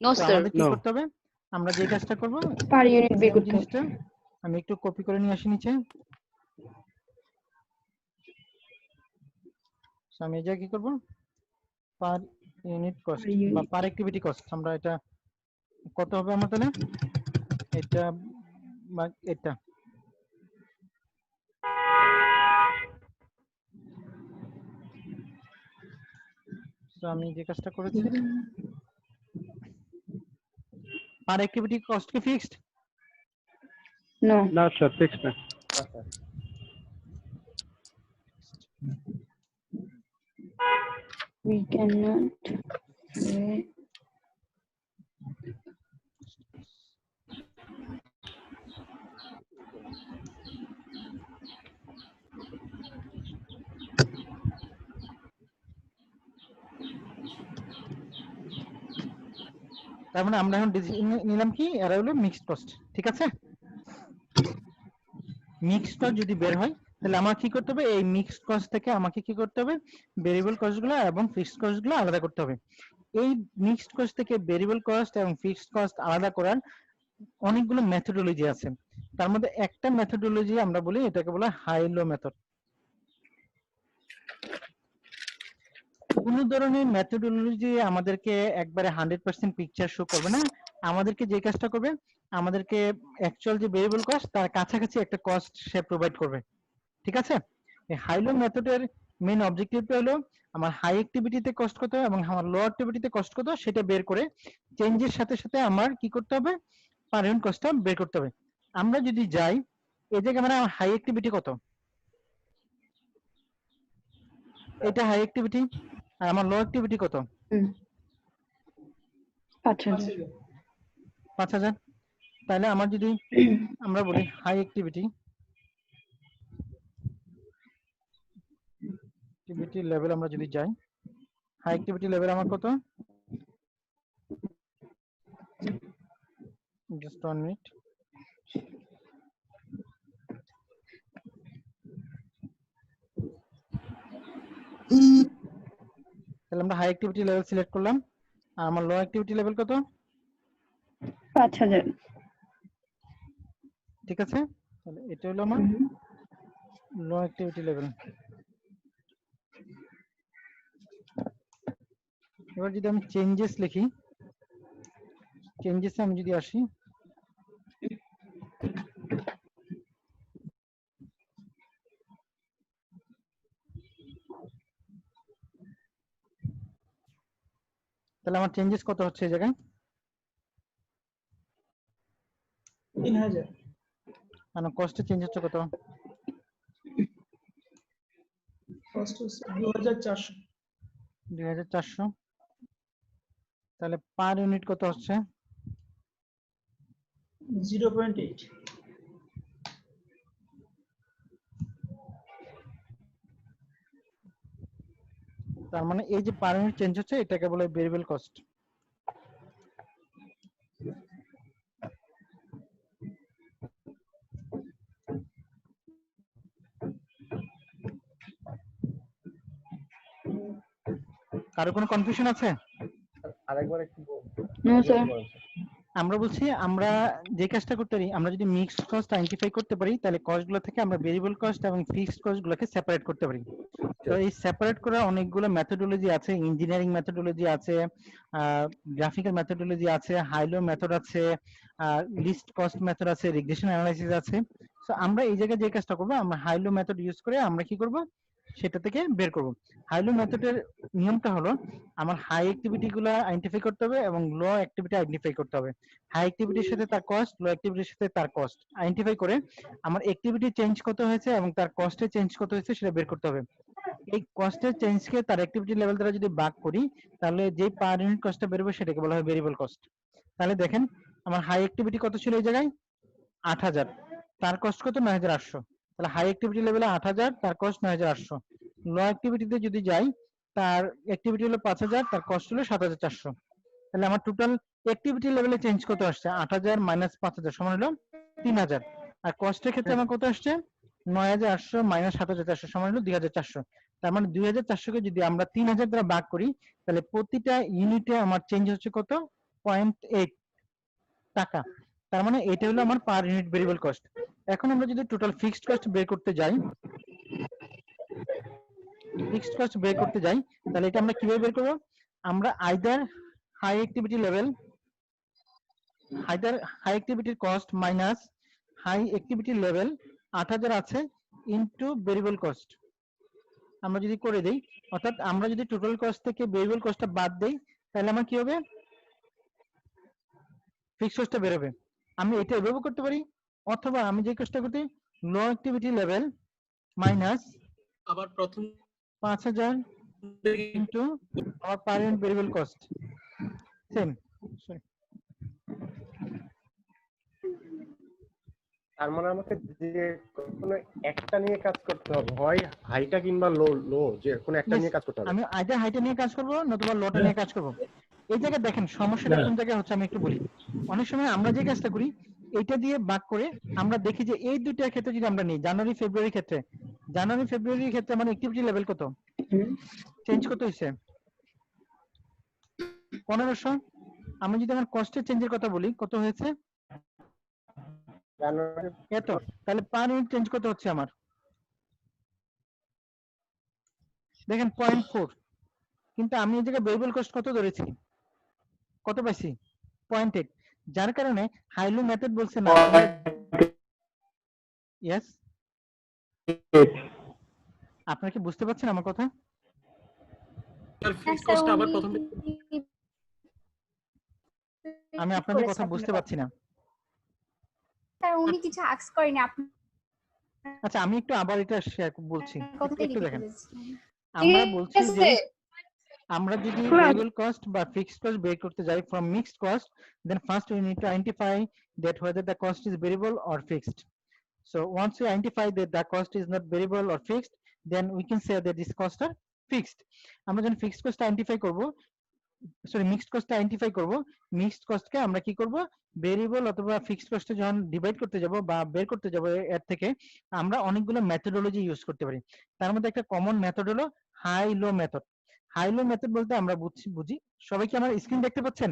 No তো স্যার। আমাদের কি No. করতে হবে? আমরা যে কাজটা করব পার ইউনিট বের সেম করতে হবে। জিনিসটা আমি একটু কপি করে নিয়ে আসি নিচে। So, আমি এই জায়গায় কি করব? পার ইউনিট কস্ট Per বা unit। পার অ্যাক্টিভিটি কস্ট, আমরা এটা কত হবে আমার তাহলে? এটা বা এটা। So, আমি যে কাজটা করেছি, পার অ্যাক্টিভিটি কস্ট কি ফিক্সড? No, না স্যার, ফিক্স না। we cannot say. তার মানে আমরা এখন নিলাম কি, এরা হলো মিক্সড কস্ট, ঠিক আছে? মিক্সড কস্ট যদি বের হয় তাহলে আমার কি করতে হবে? এই মিক্সড কস্ট থেকে আমাকে কি করতে হবে? ভেরিয়েবল কস্টগুলো এবং ফিক্সড কস্টগুলো আলাদা করতে হবে। এই মিক্সড কস্ট থেকে ভেরিয়েবল কস্ট এবং ফিক্সড কস্ট আলাদা করার অনেকগুলো মেথডোলজি আছে। তার মধ্যে একটা মেথডোলজি আমরা বলি, এটাকে বলা হাই লো মেথড। কোন ধরনের মেথডোলজি আমাদেরকে একবারে 100% পিকচার শো করবে না। আমাদেরকে যে কাজটা করবে, আমাদেরকে অ্যাকচুয়াল যে ভেরিয়েবল কস্ট তার কাছাকাছি একটা কস্ট সে প্রোভাইড করবে, ঠিক আছে? এই হাই লো মেথডের মেইন অবজেক্টিভটা হলো আমার হাই অ্যাক্টিভিটিতে কস্ট কত এবং আমার লো অ্যাক্টিভিটিতে কস্ট কত সেটা বের করে চেঞ্জের সাথে সাথে আমার কি করতে হবে? পার ইউনিট কস্টটা বের করতে হবে। আমরা যদি যাই এই জায়গায় মানে হাই অ্যাক্টিভিটি কত, এটা হাই অ্যাক্টিভিটি, আর আমার লো অ্যাক্টিভিটি কত? 5000। 5000। তাহলে আমার যদি আমরা বলি হাই অ্যাক্টিভিটি লেভেল, আমরা যদি যাই হাই অ্যাক্টিভিটি লেভেল আমার কত? Just 1 minute. তাহলে আমরা হাই অ্যাক্টিভিটি লেভেল সিলেক্ট করলাম, আর আমার লো অ্যাক্টিভিটি লেভেল কত? 5000। ঠিক আছে, তাহলে এটা হলো আমার লো অ্যাক্টিভিটি লেভেল। এবার যদি আমি চেঞ্জেস লিখি, চেঞ্জেসে আমি যদি আসি, তাহলে আমার চেঞ্জেস কত হচ্ছে এই জায়গায়? 3000। মানে কস্টে চেঞ্জ হচ্ছে কত? কস্ট হচ্ছে 2400। 2400। তাহলে পার ইউনিট কত হচ্ছে? 0.8। তার মানে এই যে পার ইউনিট চেঞ্জ হচ্ছে এটাকে বলে ভেরিয়েবল কস্ট। কারো কোনো কনফিউশন আছে? আরেকবার একটু No, sir. আমরা বলছি আমরা যে কাজটা করতে পারি, আমরা যদি মিক্সড কস্ট আইডেন্টিফাই করতে পারি তাহলে কস্টগুলো থেকে আমরা ভেরিয়েবল কস্ট এবং ফিক্সড কস্টগুলোকে সেপারেট করতে পারি। তো এই সেপারেট করার অনেকগুলো মেথডোলজি আছে, ইঞ্জিনিয়ারিং মেথডোলজি আছে, গ্রাফিক্যাল মেথডোলজি আছে, হাইলো মেথড আছে, লিস্ট কস্ট মেথড আছে, রিগ্রেশন অ্যানালাইসিস আছে। সো আমরা এই জায়গায় যে কাজটা করব, আমরা হাইলো মেথড ইউজ করে আমরা কি করব? সেটা থেকে বের করব। হাইলো মেথডের নিয়মটা হলো আমার হাই অ্যাক্টিভিটি গুলো আইডেন্টিফাই করতে হবে এবং লো অ্যাক্টিভিটি আইডেন্টিফাই করতে হবে। হাই অ্যাক্টিভিটির সাথে তার কস্ট, লো অ্যাক্টিভিটির সাথে তার কস্ট আইডেন্টিফাই করে আমার অ্যাক্টিভিটি চেঞ্জ কত হয়েছে এবং তার কস্টে চেঞ্জ কত হয়েছে সেটা বের করতে হবে। এই কস্টের চেঞ্জকে তার অ্যাক্টিভিটি লেভেল দ্বারা যদি ভাগ করি তাহলে যে পার ইউনিট কস্টটা বেরোবে সেটাকে বলা হয় ভেরিয়েবল কস্ট। তাহলে দেখেন আমার হাই অ্যাক্টিভিটি কত ছিল এই জায়গায়? 8000, তার কস্ট কত? 9800। তাহলে হাই অ্যাক্টিভিটি লেভেলে 8000, তার কস্ট 9800। লো অ্যাক্টিভিটিতে যদি যাই তার অ্যাক্টিভিটি হলো 5000, তার কস্ট হলো 7400। তাহলে আমার টোটাল অ্যাক্টিভিটি লেভেলে চেঞ্জ কত আসছে? 8000 মাইনাস 5000 সমান হলো 3000। আর কস্টের ক্ষেত্রে আমার কত আসছে ৯৮০০ মাইনাস ৭৪০০ সমান হলো ২৪০০। তার মানে ২৪০০ কে যদি আমরা ৩০০০ দ্বারা ভাগ করি তাহলে প্রতিটা ইউনিটে আমার চেঞ্জ হচ্ছে কত 0.8 টাকা। তার মানে এটা হলো আমার পার ইউনিট ভেরিয়েবল কস্ট। এখন আমরা যদি টোটাল ফিক্সড কস্ট বের করতে যাই তাহলে এটা আমরা কিভাবে বের করব? আমরা আইদার হাই অ্যাক্টিভিটির cost minus high activity level ৮০০০ আছে ইনটু ভেরিয়েবল কস্ট আমরা যদি করে দেই, অর্থাৎ আমরা যদি টোটাল কস্ট থেকে ভেরিয়েবল কস্টটা বাদ দেই তাহলে আমার কি হবে ফিক্সড কস্টটা বের হবে। আমি এটা এভাবে করতে পারি, অথবা আমি যে কাজটা করতে লো অ্যাক্টিভিটি লেভেল মাইনাস আবার প্রথম ৫০০০ ইনটু আমার পার ইউনিট ভেরিয়েবল কস্ট সেম। তার মানে আমাকে যে কোনো একটা নিয়ে কাজ করতে হবে, হয় হাইটা কিংবা লো, যে কোনো একটা নিয়ে কাজ করতে হবে। আমি আইদার হাইটা নিয়ে কাজ করব নতুবা লোটা নিয়ে কাজ করব। এই জায়গায় দেখেন সমস্যাটা কোন জায়গায় হচ্ছে আমি একটু বলি। অনেক সময় আমরা যে কাজটা করি এটা দিয়ে ভাগ করে আমরা দেখি যে এই দুইটার ক্ষেত্রে যদি আমরা নিই জানুয়ারি ফেব্রুয়ারির ক্ষেত্রে আমার অ্যাক্টিভিটি লেভেল কত চেঞ্জ কত হয়েছে 1500। আমি যদি আমার কস্টের চেঞ্জের কথা বলি কত হয়েছে এত, তাহলে পার ইউনিট চেঞ্জ কত হচ্ছে আমার দেখেন 0.4, কিন্তু আমি এই জায়গায় ভেরিয়েবল কস্ট কত ধরেছি কত পাইছি 0.8, যার কারণে হাইলো মেথড বলছে না। ইয়েস, আপনারা কি বুঝতে পারছেন আমার কথা? স্যার ফিক্সড কস্ট আবার প্রথম আমি আপনাদের কথা বুঝতে পারছি না স্যার উনি কিছু আস্ক করেনি আপনি। আচ্ছা আমি একটু আবার এটা শেয়ার বলছি, একটু দেখেন। ঠিক আমরা বলছি যে আছে আমরা যদি ভেরিয়েবল কস্ট বা ফিক্সড কস্ট বের করতে যাই from mixed cost, then first we need to identify that whether the cost is variable or fixed. So once we identify that the cost is not variable or fixed, then we can say that this costs are fixed. আমরা যখন fixed cost identify করব, sorry mixed cost identify করব, mixed কস্টকে আমরা কি করব variable অথবা fixed কস্টে যখন divide করতে যাব বা বের করতে যাব এর থেকে আমরা অনেকগুলো মেথডোলজি ইউজ করতে পারি। তার মধ্যে একটা কমন মেথড হলো high low method. High low method বলতে আমরা বুঝি সবাই কি আমার স্ক্রিন দেখতে পাচ্ছেন?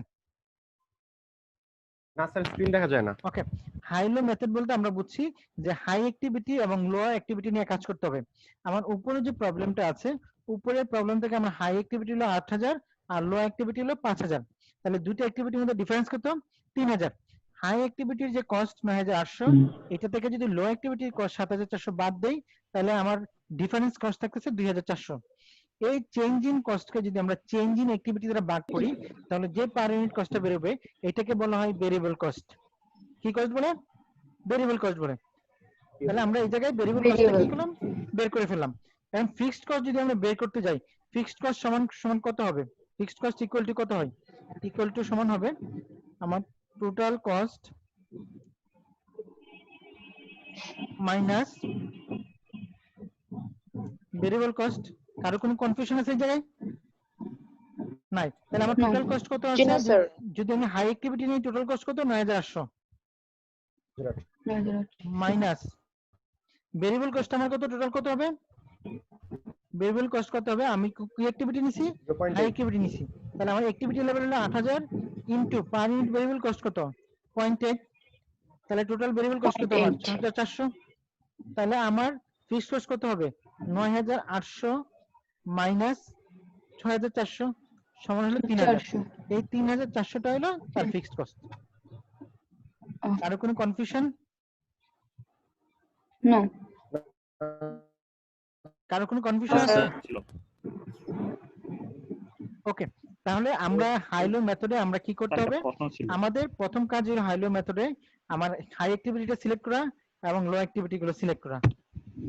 না স্যার স্ক্রিন দেখা যায় না। ওকে, হাই লো মেথড বলতে আমরা বুঝছি যে হাই অ্যাক্টিভিটি এবং লো অ্যাক্টিভিটি নিয়ে কাজ করতে হবে। আমার উপরে যে প্রবলেমটা আছে উপরের প্রবলেম থেকে আমরা হাই অ্যাক্টিভিটি হলো ৮০০০ আর লো অ্যাক্টিভিটি হলো ৫০০০, তাহলে দুটো অ্যাক্টিভিটির মধ্যে ডিফারেন্স কত ৩০০০। হাই অ্যাক্টিভিটির যে কস্ট ৯৮০০ এটা থেকে যদি লো অ্যাক্টিভিটির কস্ট ৭৪০০ বাদ দেই তাহলে আমার ডিফারেন্স কস্ট থাকতেছে ২৪০০। এই চেঞ্জ ইন কস্টকে যদি আমরা চেঞ্জ ইন অ্যাক্টিভিটি দ্বারা ভাগ করি তাহলে যে পার ইউনিট কস্টটা বের হবে এটাকে বলা হয় ভেরিয়েবল কস্ট। কি কস্ট বলে? ভেরিয়েবল কস্ট বলে। তাহলে আমরা এই জায়গায় ভেরিয়েবল কস্টটা কি করলাম বের করে ফেললাম। এখন ফিক্সড কস্ট যদি আমরা বের করতে যাই ফিক্সড কস্ট সমান কত হবে? ফিক্সড কস্ট ইকুয়াল টু কত হয়? ইকুয়াল টু সমান হবে আমার total cost minus variable cost. কারো কোনো কনফিউশন আছে এই জায়গায়? নাই। তাহলে আমার টোটাল কস্ট কত আছে? যদি আমি হাই অ্যাক্টিভিটি নেই টোটাল কস্ট কত ৯৮০০ মাইনাস ভেরিয়েবল কস্ট আমার কত টোটাল কত হবে? ভেরিয়েবল কস্ট কত হবে? আমি কি অ্যাক্টিভিটি নিছি? হাই অ্যাক্টিভিটি নিছি। তাহলে আমার অ্যাক্টিভিটি লেভেল হলো ৮০০০ ইনটু পার ইউনিট ভেরিয়েবল কস্ট কত 0.8, তাহলে টোটাল ভেরিয়েবল কস্ট কত আমার ৬৪০০। তাহলে আমার ফিক্সড কস্ট কত হবে ৯৮০০ মাইনাস ৬৪০০ সমান হলো ৩০০০। এই ৩৪০০টা হলো তার ফিক্সড কস্ট। কারো কোনো কনফিউশন? না। কারো কোনো কনফিউশন আছে? ওকে, তাহলে আমরা হাইলো মেথডে আমরা কি করতে হবে? আমাদের প্রথম কাজ হলো হাইলো মেথডে আমার হাই অ্যাক্টিভিটিটা সিলেক্ট করা এবং লো অ্যাক্টিভিটি গুলো সিলেক্ট করা,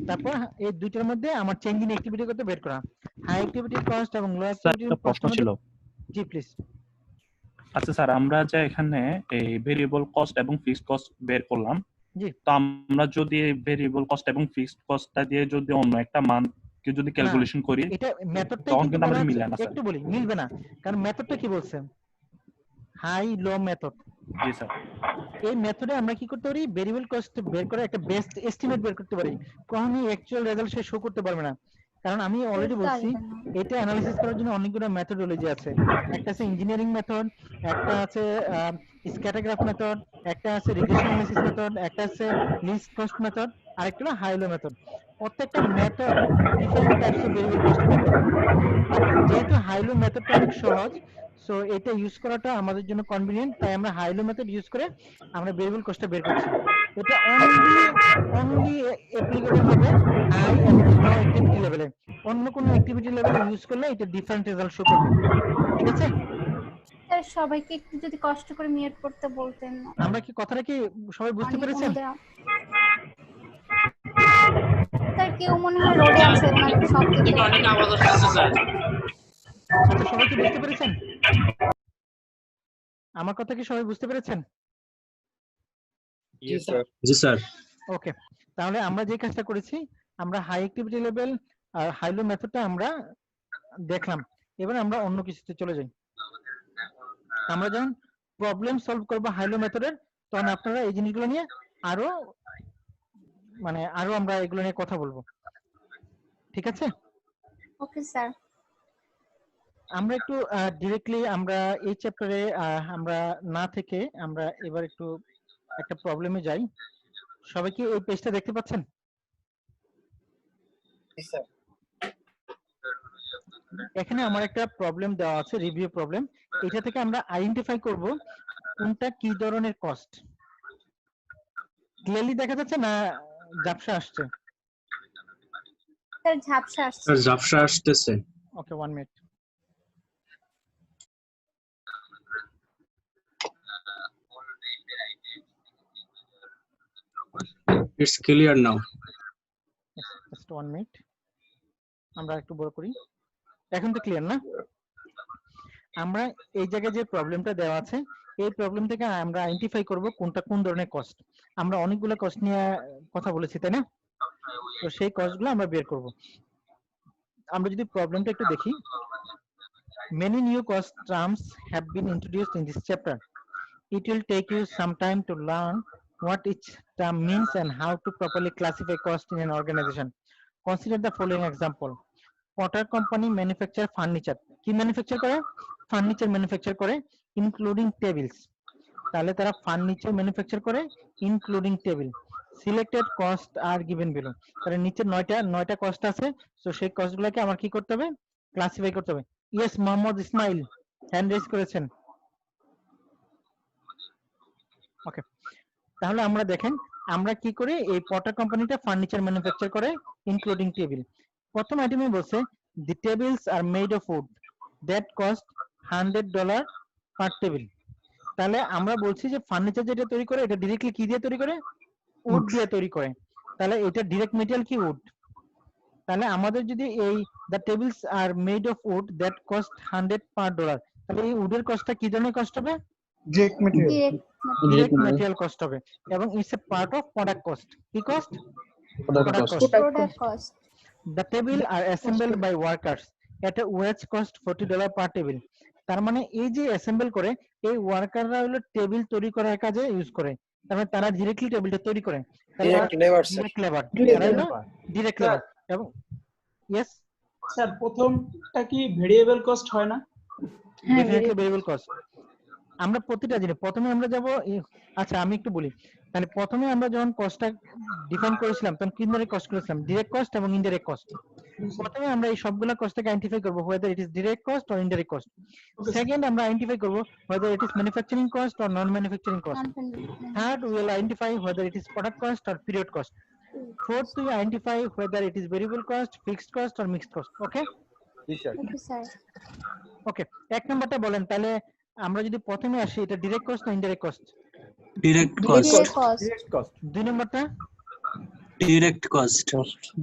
তারপর এই দুইটার মধ্যে আমার চেঞ্জ ইন অ্যাক্টিভিটি করতে বের করা হাই অ্যাক্টিভিটি কস্ট এবং লো অ্যাক্টিভিটি প্রশ্ন ছিল। জি প্লিজ। আচ্ছা স্যার, আমরা যে এখানে এই ভেরিয়েবল কস্ট এবং ফিক্সড কস্ট বের করলাম, জি, তো আমরা যদি ভেরিয়েবল কস্ট এবং ফিক্সড কস্টটা দিয়ে যদি অন্য একটা মান কে যদি ক্যালকুলেশন করি এটা মেথডটাই তখন কিন্তু আমাদের মিলে না স্যার। একটু বলি মিলবে না, কারণ মেথডটা কি বলছে হাই লো মেথড। জি স্যার। এই মেথডে আমরা কি করতে পারি, ভেরিয়েবল কস্ট বের করে একটা বেস্ট এস্টিমেট বের করতে পারি। কখনোই অ্যাকচুয়াল রেজাল্ট সে শো করতে পারবে না, কারণ আমি অলরেডি বলছি এটা অ্যানালাইসিস করার জন্য অনেকগুলো মেথডোলজি আছে। একটা আছে ইঞ্জিনিয়ারিং মেথড, একটা আছে স্ক্যাটারগ্রাফ মেথড, একটা আছে রিগ্রেশন অ্যানালিসিস মেথড, একটা আছে লিস্ট কস্ট মেথড, আর একটা হলো হাইলো মেথড। প্রত্যেকটা method different types of variable cost বের করে। যেহেতু হাইলো মেথডটা অনেক সহজ, সো এটা ইউজ করাটা আমাদের জন্য কনভিনিয়েন্ট, তাই আমরা হাইলো মেথড ইউজ করে আমরা ভেরিয়েবল কস্টটা বের করছি। এটা অনলি অ্যাপ্লিকেবল হবে হাই এবং লো অ্যাক্টিভিটি লেভেলে। অন্য কোনো অ্যাক্টিভিটি লেভেলে ইউজ করলে এটা ডিফারেন্ট রেজাল্ট শো করবে। ঠিক আছে, স্যার সবাইকে একটু যদি কষ্ট করে মিউট করতে বলতেন। আমরা কি কথাটা কি সবাই বুঝতে পেরেছেন? স্যার কেউ মনে হয় রোডে আছে, ওনার সব থেকে অনেক আওয়াজ আসছে স্যার। আচ্ছা, সবাই কি বুঝতে পেরেছেন? আমার কথা কি সবাই বুঝতে পেরেছেন? জি স্যার। ওকে, তাহলে আমরা যে কাজটা করেছি, আমরা হাই অ্যাক্টিভিটি লেভেল আর হাই লো মেথডটা আমরা দেখলাম। এবার আমরা অন্য কিছুতে চলে যাই। আমরা যখন প্রবলেম সলভ করব হাই লো মেথডের, তখন আপনারা এই জিনিসগুলো নিয়ে আরো আমরা এগুলো নিয়ে কথা বলবো। ঠিক আছে? Okay sir. আমরা একটু ডিরেক্টলি আমরা এই চ্যাপ্টারে আমরা না থেকে আমরা এবার একটু একটা প্রবলেমে যাই। সবাই কি এই পেজটা দেখতে পাচ্ছেন? এখানে আমার একটা প্রবলেম দেওয়া আছে, রিভিউ প্রবলেম। এটা থেকে আমরা আইডেন্টিফাই করব কোনটা কি ধরনের কস্ট। ক্লিয়ারলি দেখা যাচ্ছে না ঝাপসা আসছে? স্যার ঝাপসা আসছে। স্যার ঝাপসা আসতেছে। ওকে, 1 minute. It's clear now. Just 1 minute, আমরা একটু বড় করি। এখন তো ক্লিয়ার না? আমরা এই জায়গায় যে প্রবলেমটা দেওয়া আছে, এই প্রবলেম থেকে আমরা আইডেন্টিফাই করব কোনটা কোন ধরনের কস্ট। আমরা অনেকগুলো কস্ট নিয়ে কথা বলেছি, তাই না? তো সেই কস্টগুলো আমরা বের করব। আমরা যদি প্রবলেমটা একটু দেখি, many new cost terms have been introduced in this chapter. It will take you some time to learn what each term means and how to properly classify cost in an organization. Consider the following example. Potter company manufacture furniture. কি manufacture করে? Furniture manufacture করে, including tables. তাহলে তারা furniture manufacture করে including table. Selected cost are given below. তাহলে নিচে 9টা cost আছে, so সেই কস্টগুলোকে আমার কি করতে হবে? ক্লাসিফাই করতে হবে। Yes, Mohammad Ismail hand raise করেছেন। ওকে, তাহলে আমরা দেখেন আমরা কি করে এই পটার কোম্পানিটা ফার্নিচার ম্যানুফ্যাকচার করে ইনক্লুডিং টেবিল। প্রথম আইটেমে বলছে the tables are made of wood that cost $100 per table. তাহলে আমরা বলছি যে ফার্নিচার যেটা তৈরি করে এটা ডাইরেক্টলি কি দিয়ে তৈরি করে? উড দিয়ে তৈরি করে। তাহলে এটা ডাইরেক্ট মেটেরিয়াল কি? উড। তাহলে আমাদের যদি এই the tables are made of wood that cost $100 per dollar, তাহলে এই উডের কস্টটা কি ধরনের কস্ট হবে? Direct material. Direct material cost হবে, এবং it's a part of product cost. কি cost? Product cost. The table are assembled by workers at a wage cost $40 per table. তার মানে এই যে অ্যাসেম্বল করে এই ওয়ার্কাররা হলো টেবিল তৈরি করার কাজে ইউজ করে। তার মানে তারা ডাইরেক্টলি টেবিলটা তৈরি করে। Direct labour sir. Direct labour, direct labour. এবং ইয়েস স্যার প্রথমটা কি ভেরিয়েবল কস্ট হয় না? Definitely variable cost. আমরা প্রতিটা জিনিস প্রথমে আমরা যাব। আচ্ছা আমি একটু বলি, তাহলে প্রথমে আমরা যখন কস্টটা ডিফাইন করেছিলাম তখন কি ধরনের কস্ট করেছিলাম? ডাইরেক্ট কস্ট এবং ইনডাইরেক্ট কস্ট। প্রথমে আমরা এই সবগুলা কস্টকে আইডেন্টিফাই করব whether it is direct cost or indirect cost. Second আমরা আইডেন্টিফাই করব whether it is manufacturing cost or non manufacturing cost. Third we will identify whether it is product cost or period cost. Fourth we identify whether it is variable cost, fixed cost or mixed cost. Okay? Okay sir. Okay, এক নাম্বারটা বলেন তাহলে আমরা যদি প্রথমে আসি, এটা direct cost না indirect cost? Direct cost. Direct cost. দুই নাম্বারটা direct cost.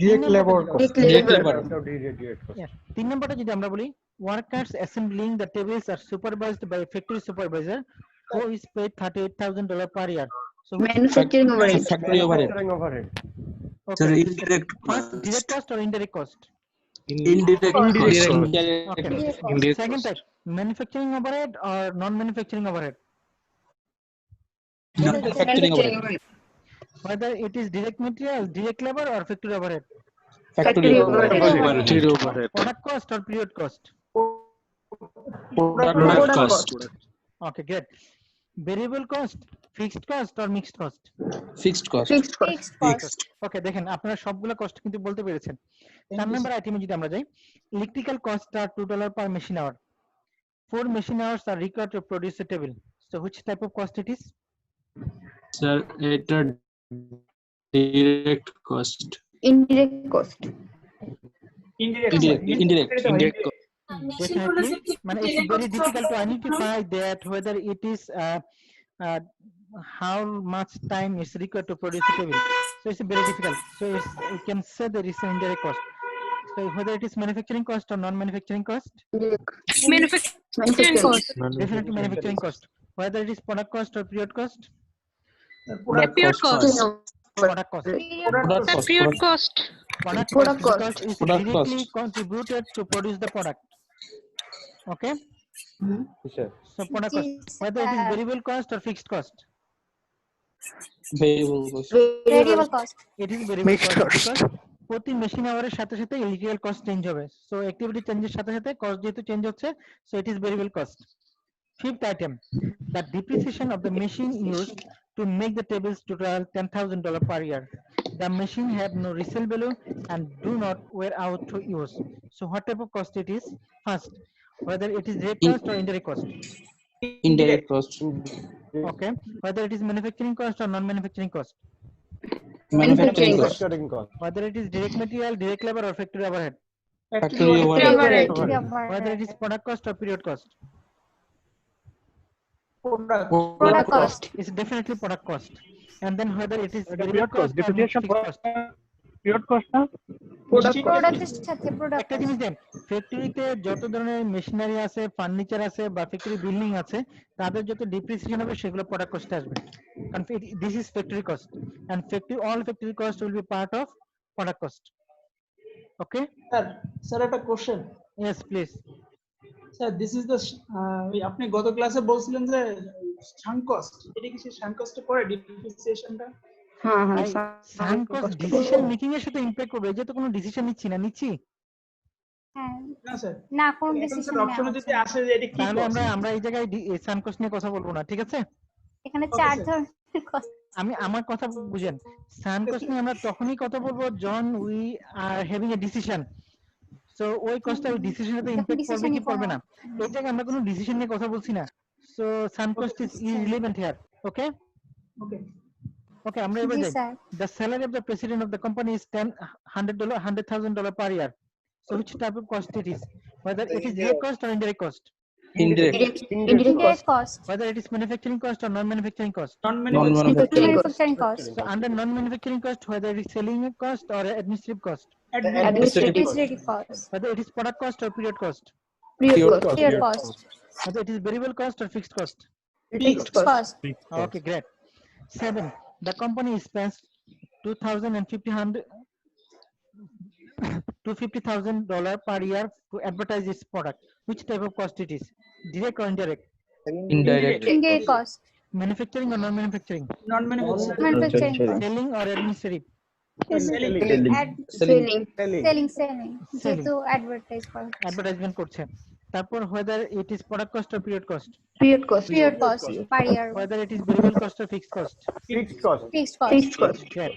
Direct labour cost. Direct labour. Direct cost. তিন নাম্বারটা যদি আমরা বলি, workers assembling the tables are supervised by factory supervisor who is paid $38,000 per year. So manufacturing overhead. Factory overhead. Overhead. Sir indirect First, direct cost or indirect cost? Indirect Okay. Second type, manufacturing overhead or non-manufacturing overhead? No, এটা হচ্ছে factoring overhead. whether it is direct material, direct labor or factory overhead, Factory overhead. factory overhead. product cost or period cost. Product cost. Okay, great. Variable cost, fixed cost or mixed cost? Fixed cost. fixed cost ওকে, দেখেন আপনারা সবগুলো cost কিন্তু বলতে পেরেছেন। 4 number আইটেমে যদি আমরা যাই, electrical cost R $2 per machine hour. 4 machine hours are required to produce a table. So which type of cost it is? Sir, এটা direct cost. Indirect cost. Indirect cost. Definitely, man, it's very difficult to identify that whether it is how much time is required to produce a table. So it's very difficult. So we can say there is an indirect cost. So whether it is manufacturing cost or non-manufacturing cost? Manufacturing cost. Definitely manufacturing cost. Whether it is product cost or period cost? Product cost. Product cost. Period cost. Product Product cost cost. because it's Product directly cost. contributed to produce the product. Okay. So product cost. Whether it is variable cost or fixed cost? Variable cost. variable cost It is variable cost because প্রতি machine আওয়ারের সাথে সাথে electrical cost change হবে। So activity চেঞ্জের সাথে সাথে cost যেহেতু change হচ্ছে, so it is variable cost. Fifth item, the depreciation of the machine used to make the tables total $10,000 per year. The machine have no resale value and do not wear out to use. So what type of cost it is? First, whether it is direct cost or indirect cost. Indirect cost. Okay, whether it is manufacturing cost or non-manufacturing cost. Manufacturing cost. Manufacturing cost. Whether it is direct material, direct labor or factory overhead. Factory overhead. Whether it is product cost or period cost. product cost It's definitely product cost. And then whether it is এটা variable period cost, cost or depreciation fixed cost. period cost না? প্রোডাক্টের সাথে product একটা জিনিস দেন, ফ্যাক্টরিতে যত ধরনের machinery আছে, ফার্নিচার আছে বা ফ্যাক্টরি বিল্ডিং আছে, তাদের যত ডিপ্রিসিয়েশন হবে সেগুলো প্রোডাক্ট কস্টে আসবে। কারণ this is factory cost and factory all factory cost will be part of product cost. Okay sir একটা question yes please. Sir this is the আপনি গত ক্লাসে বলছিলেন যে সাঙ্ক কস্ট, এটা কি সেই সাঙ্ক কস্টে পড়ে ডিপ্রিসিয়েশনটা? হ্যাঁ সাঙ্ক কস্ট ডিসিশন মেকিং এর সাথে ইমপ্যাক্ট করবে, এই যে তো কোনো ডিসিশন নিচ্ছি হ্যাঁ না স্যার, না কোন এখন ডিসিশন স্যার অপশনে যদি আসে যে এটা কি তাহলে cost? আমরা এই জায়গায় সাঙ্ক কস্ট নিয়ে কথা বলবো না, ঠিক আছে? এখানে Okay, চার sir. ধরনের cost আমি আমার কথা বুঝেন, সাঙ্ক কস্ট নিয়ে আমরা তখনই কথা বলবো যখন we are having a decision. So ওই কস্টটা ওই ডিসিশনের সাথে ইমপ্যাক্ট করবে কি করবে না, এই জায়গায় আমরা কোনো ডিসিশন নিয়ে কথা বলছি না। So sunk cost is irrelevant here. Okay okay okay, আমরা এবার জি যাই। Sir The salary of the president of the company is $100,000 per year. So which type of cost it is? Whether it is direct cost or indirect cost? Indirect. indirect cost Whether it is manufacturing cost or non-manufacturing cost? Non-manufacturing. manufacturing cost So under non-manufacturing cost, whether it is selling cost or administrative cost? administrative cost Whether it is product cost or period cost? period cost Whether it is variable cost or fixed cost? fixed cost Okay, great. 7. The company spends $250,000 per year to advertise its product. Which type of cost it is? Direct or indirect? Indirect. indirect cost Manufacturing or non-manufacturing? manufacturing Selling or administrative? selling যেহেতু advertise করা Advertisement করছে। তারপর whether it is product cost or period cost? period cost per year Whether it is variable cost or fixed cost? Fixed cost fixed cost Great.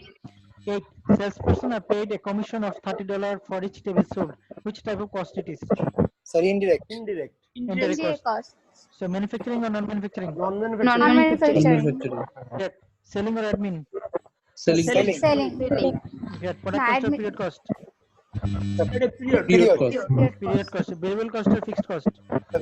8. Salesperson are paid a commission of $30 for each table sold. Which type of cost it is? Sorry, indirect. Indirect Indirect indirect cost. cost So manufacturing or non-manufacturing? non-manufacturing Great. Selling or admin? Selling. selling Great. Product No, cost or admin. period cost? Period cost. Period cost. Variable cost or fixed cost?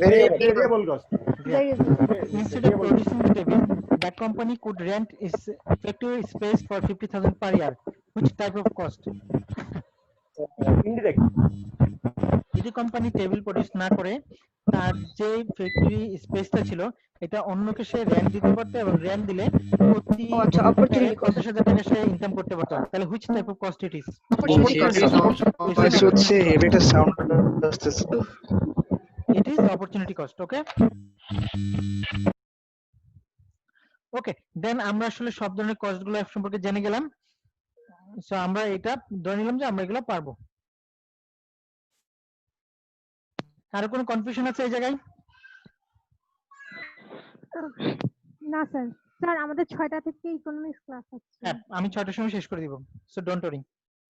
Variable cost. very good Instead of producing the table, the company could rent its factory space for $50,000 per year. Which type of cost? Indirect. যদি company table produce না করে তার যে factory স্পেসটা ছিল এটা অন্যকে সে rent দিতে পারতো, এবং রেন্ট দিলে প্রতি opportunity cost. 50,000 টাকা সে ইনকাম করতে পারতো। তাহলে which type of cost it is? It is opportunity cost. Okay okay, then আমরা আসলে সব ধরনের কস্ট গুলো সম্পর্কে জেনে গেলাম। সো আমরা এটা ধরে নিলাম যে আমরা এগুলো পারবো। আরো কোনো কনফিউশন আছে এই জায়গায়? না স্যার, স্যার আমাদের 6টা থেকে ইকোনমিক্স ক্লাস আছে। হ্যাঁ, আমি 6টার সময় শেষ করে দিব, সো ডোন্ট ওয়ারি।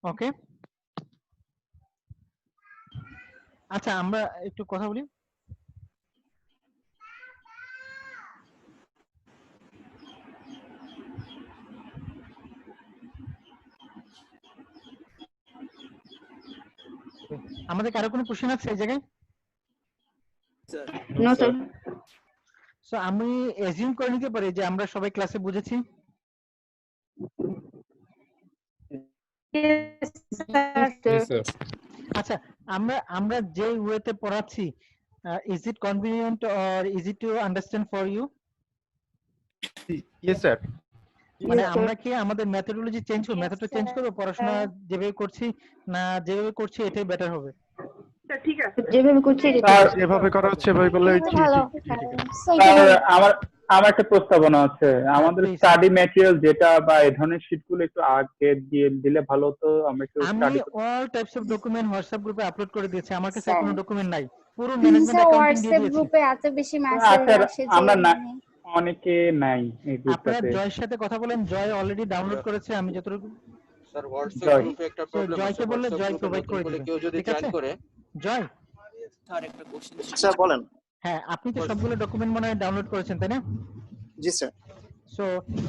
ওকে, আচ্ছা আমরা একটু কথা বলি। আমাদের কারো কোনো কোশ্চেন আছে এই জায়গায়? No sir. সো আমি অ্যাজিউম করে নিতে পারি যে আমরা সবাই ক্লাসে বুঝেছি। আচ্ছা, আমরা যে ওয়েতে পড়াচ্ছি, is it convenient or is it to understand for you? Yes sir. মানে আমরা কি আমাদের মেথডোলজি চেঞ্জ করব, মেথডটা চেঞ্জ করব, পড়াশোনা যেভাবে করছি না যেভাবে করছি এটাই বেটার হবে? ঠিক আছে, যেভাবে করছি যেভাবে করা হচ্ছে সেভাবে করলে ভালো। আমার একটা প্রস্তাবনা আছে, আমাদের স্টাডি ম্যাটেরিয়াল যেটা বা এই ধরনের শীটগুলো একটু আগে দিয়ে দিলে ভালো হতো। আমরা একটু আমি study all types of document WhatsApp গ্রুপে আপলোড করে দিয়েছি, আমার কাছে কোনো ডকুমেন্ট নাই, পুরো প্লিজ ম্যানেজমেন্ট অ্যাকাউন্টিং দিয়ে হোয়াটসঅ্যাপ দিয়েছি। গ্রুপে এত বেশি মেসেজ আসে যে আমরা অনেকে নাই এই আপনারা গ্রুপটাতে। জয়ের সাথে কথা বলেন, জয় অলরেডি ডাউনলোড করেছে, আমি যতটুকু স্যার হোয়াটসঅ্যাপ গ্রুপে একটা So, প্রবলেম আছে, জয়কে বললে জয় প্রোভাইড করে দিবে, কেউ যদি ঠিক জয়েন আছে? করে। জয়, স্যার একটা কোশ্চেন স্যার বলেন। হ্যাঁ আপনি তো সবগুলো ডকুমেন্ট মনে হয় ডাউনলোড করেছেন তাই না? জি স্যার। সো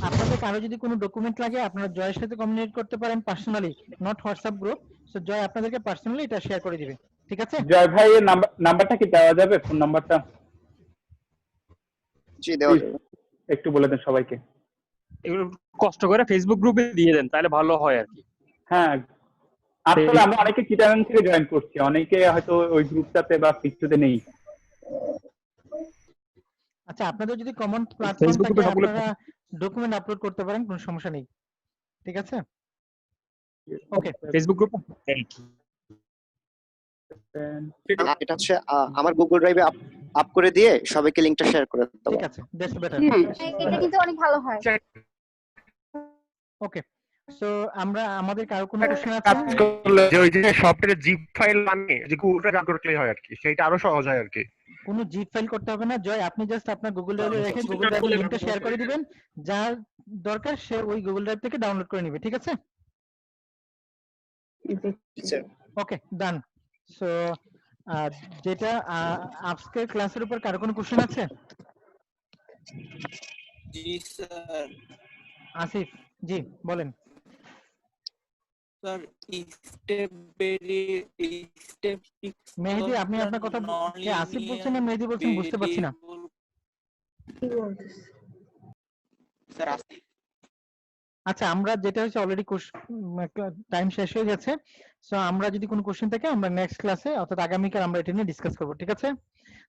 আপনাদের কারো যদি কোনো ডকুমেন্ট লাগে আপনারা জয়ের সাথে কমিউনিকেট করতে পারেন personally, not WhatsApp group. So Joy আপনাদেরকে পার্সোনালি এটা শেয়ার করে দিবে, ঠিক আছে? জয় ভাই এর নাম্বারটা কি দেওয়া যাবে, ফোন নাম্বারটা? জি দেওয়া যাবে। একটু বলে দেন সবাইকে। এগুলো কষ্ট করে ফেসবুক গ্রুপে দিয়ে দেন, তাহলে ভালো হয় আর কি। হ্যাঁ, আসলে আমরা অনেকে চিটাগাং থেকে জয়েন করছি, অনেকে হয়তো ওই গ্রুপটাতে বা কিছুতে নেই। আচ্ছা, আপনাদের যদি কমন প্ল্যাটফর্ম Facebook থাকে গ্রুপে সবগুলো আপনারা ডকুমেন্ট আপলোড করতে পারেন, কোনো সমস্যা নেই, ঠিক আছে? ওকে, ফেসবুক গ্রুপ এটা হচ্ছে আমার গুগল ড্রাইভে আপ করে দিয়ে সবাইকে লিংকটা শেয়ার করে দেব। ঠিক আছে, দ্যাটস বেটার। এটা কিন্তু অনেক ভালো হয়। ওকে, সো আমরা আমাদের কারো কোনো কোশ্চেন আছে? কাজ করলে যে ওই যে সফটওয়্যারে জিপ ফাইল বানিয়ে যে গুগলটা রান করলেই হয় আর কি, সেটা আরো সহজ হয় আর কি। কোনো জিপ ফাইল করতে হবে না জয়, আপনি জাস্ট আপনার গুগল ড্রাইভে রেখে গুগল ড্রাইভের লিংকটা শেয়ার করে দিবেন, যার দরকার সে ওই গুগল ড্রাইভ থেকে ডাউনলোড করে নেবে, ঠিক আছে? ওকে, ডান। সো যেটা আজকের ক্লাসের উপর কারো কোনো কোশ্চেন আছে? জি স্যার। আসিফ জি বলেন। স্যার স্টেপ বেরি স্টেপ মেহেদি আপনি আপনার কথা কে আসিফ বলছেন না মেহেদি বলছেন বুঝতে পারছি না। স্যার আসিফ। আচ্ছা, আমরা যেটা হচ্ছে অলরেডি টাইম শেষ হয়ে গেছে, সো আমরা যদি কোনো কোশ্চেন থাকে আমরা নেক্সট ক্লাসে অর্থাৎ আগামীকাল আমরা এটা নিয়ে ডিসকাস করব, ঠিক আছে?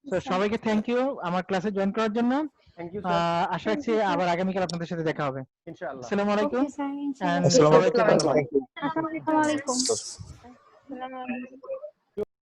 সো সবাইকে থ্যাংক ইউ আমার ক্লাসে জয়েন করার জন্য। Thank you sir. আশা রাখছি আবার আগামীকাল আপনাদের সাথে দেখা হবে। ইনশাআল্লাহ। আসসালামু আলাইকুম। ওকে স্যার, And ইনশাআল্লাহ। সবাইকে ধন্যবাদ। আসসালামু আলাইকুম।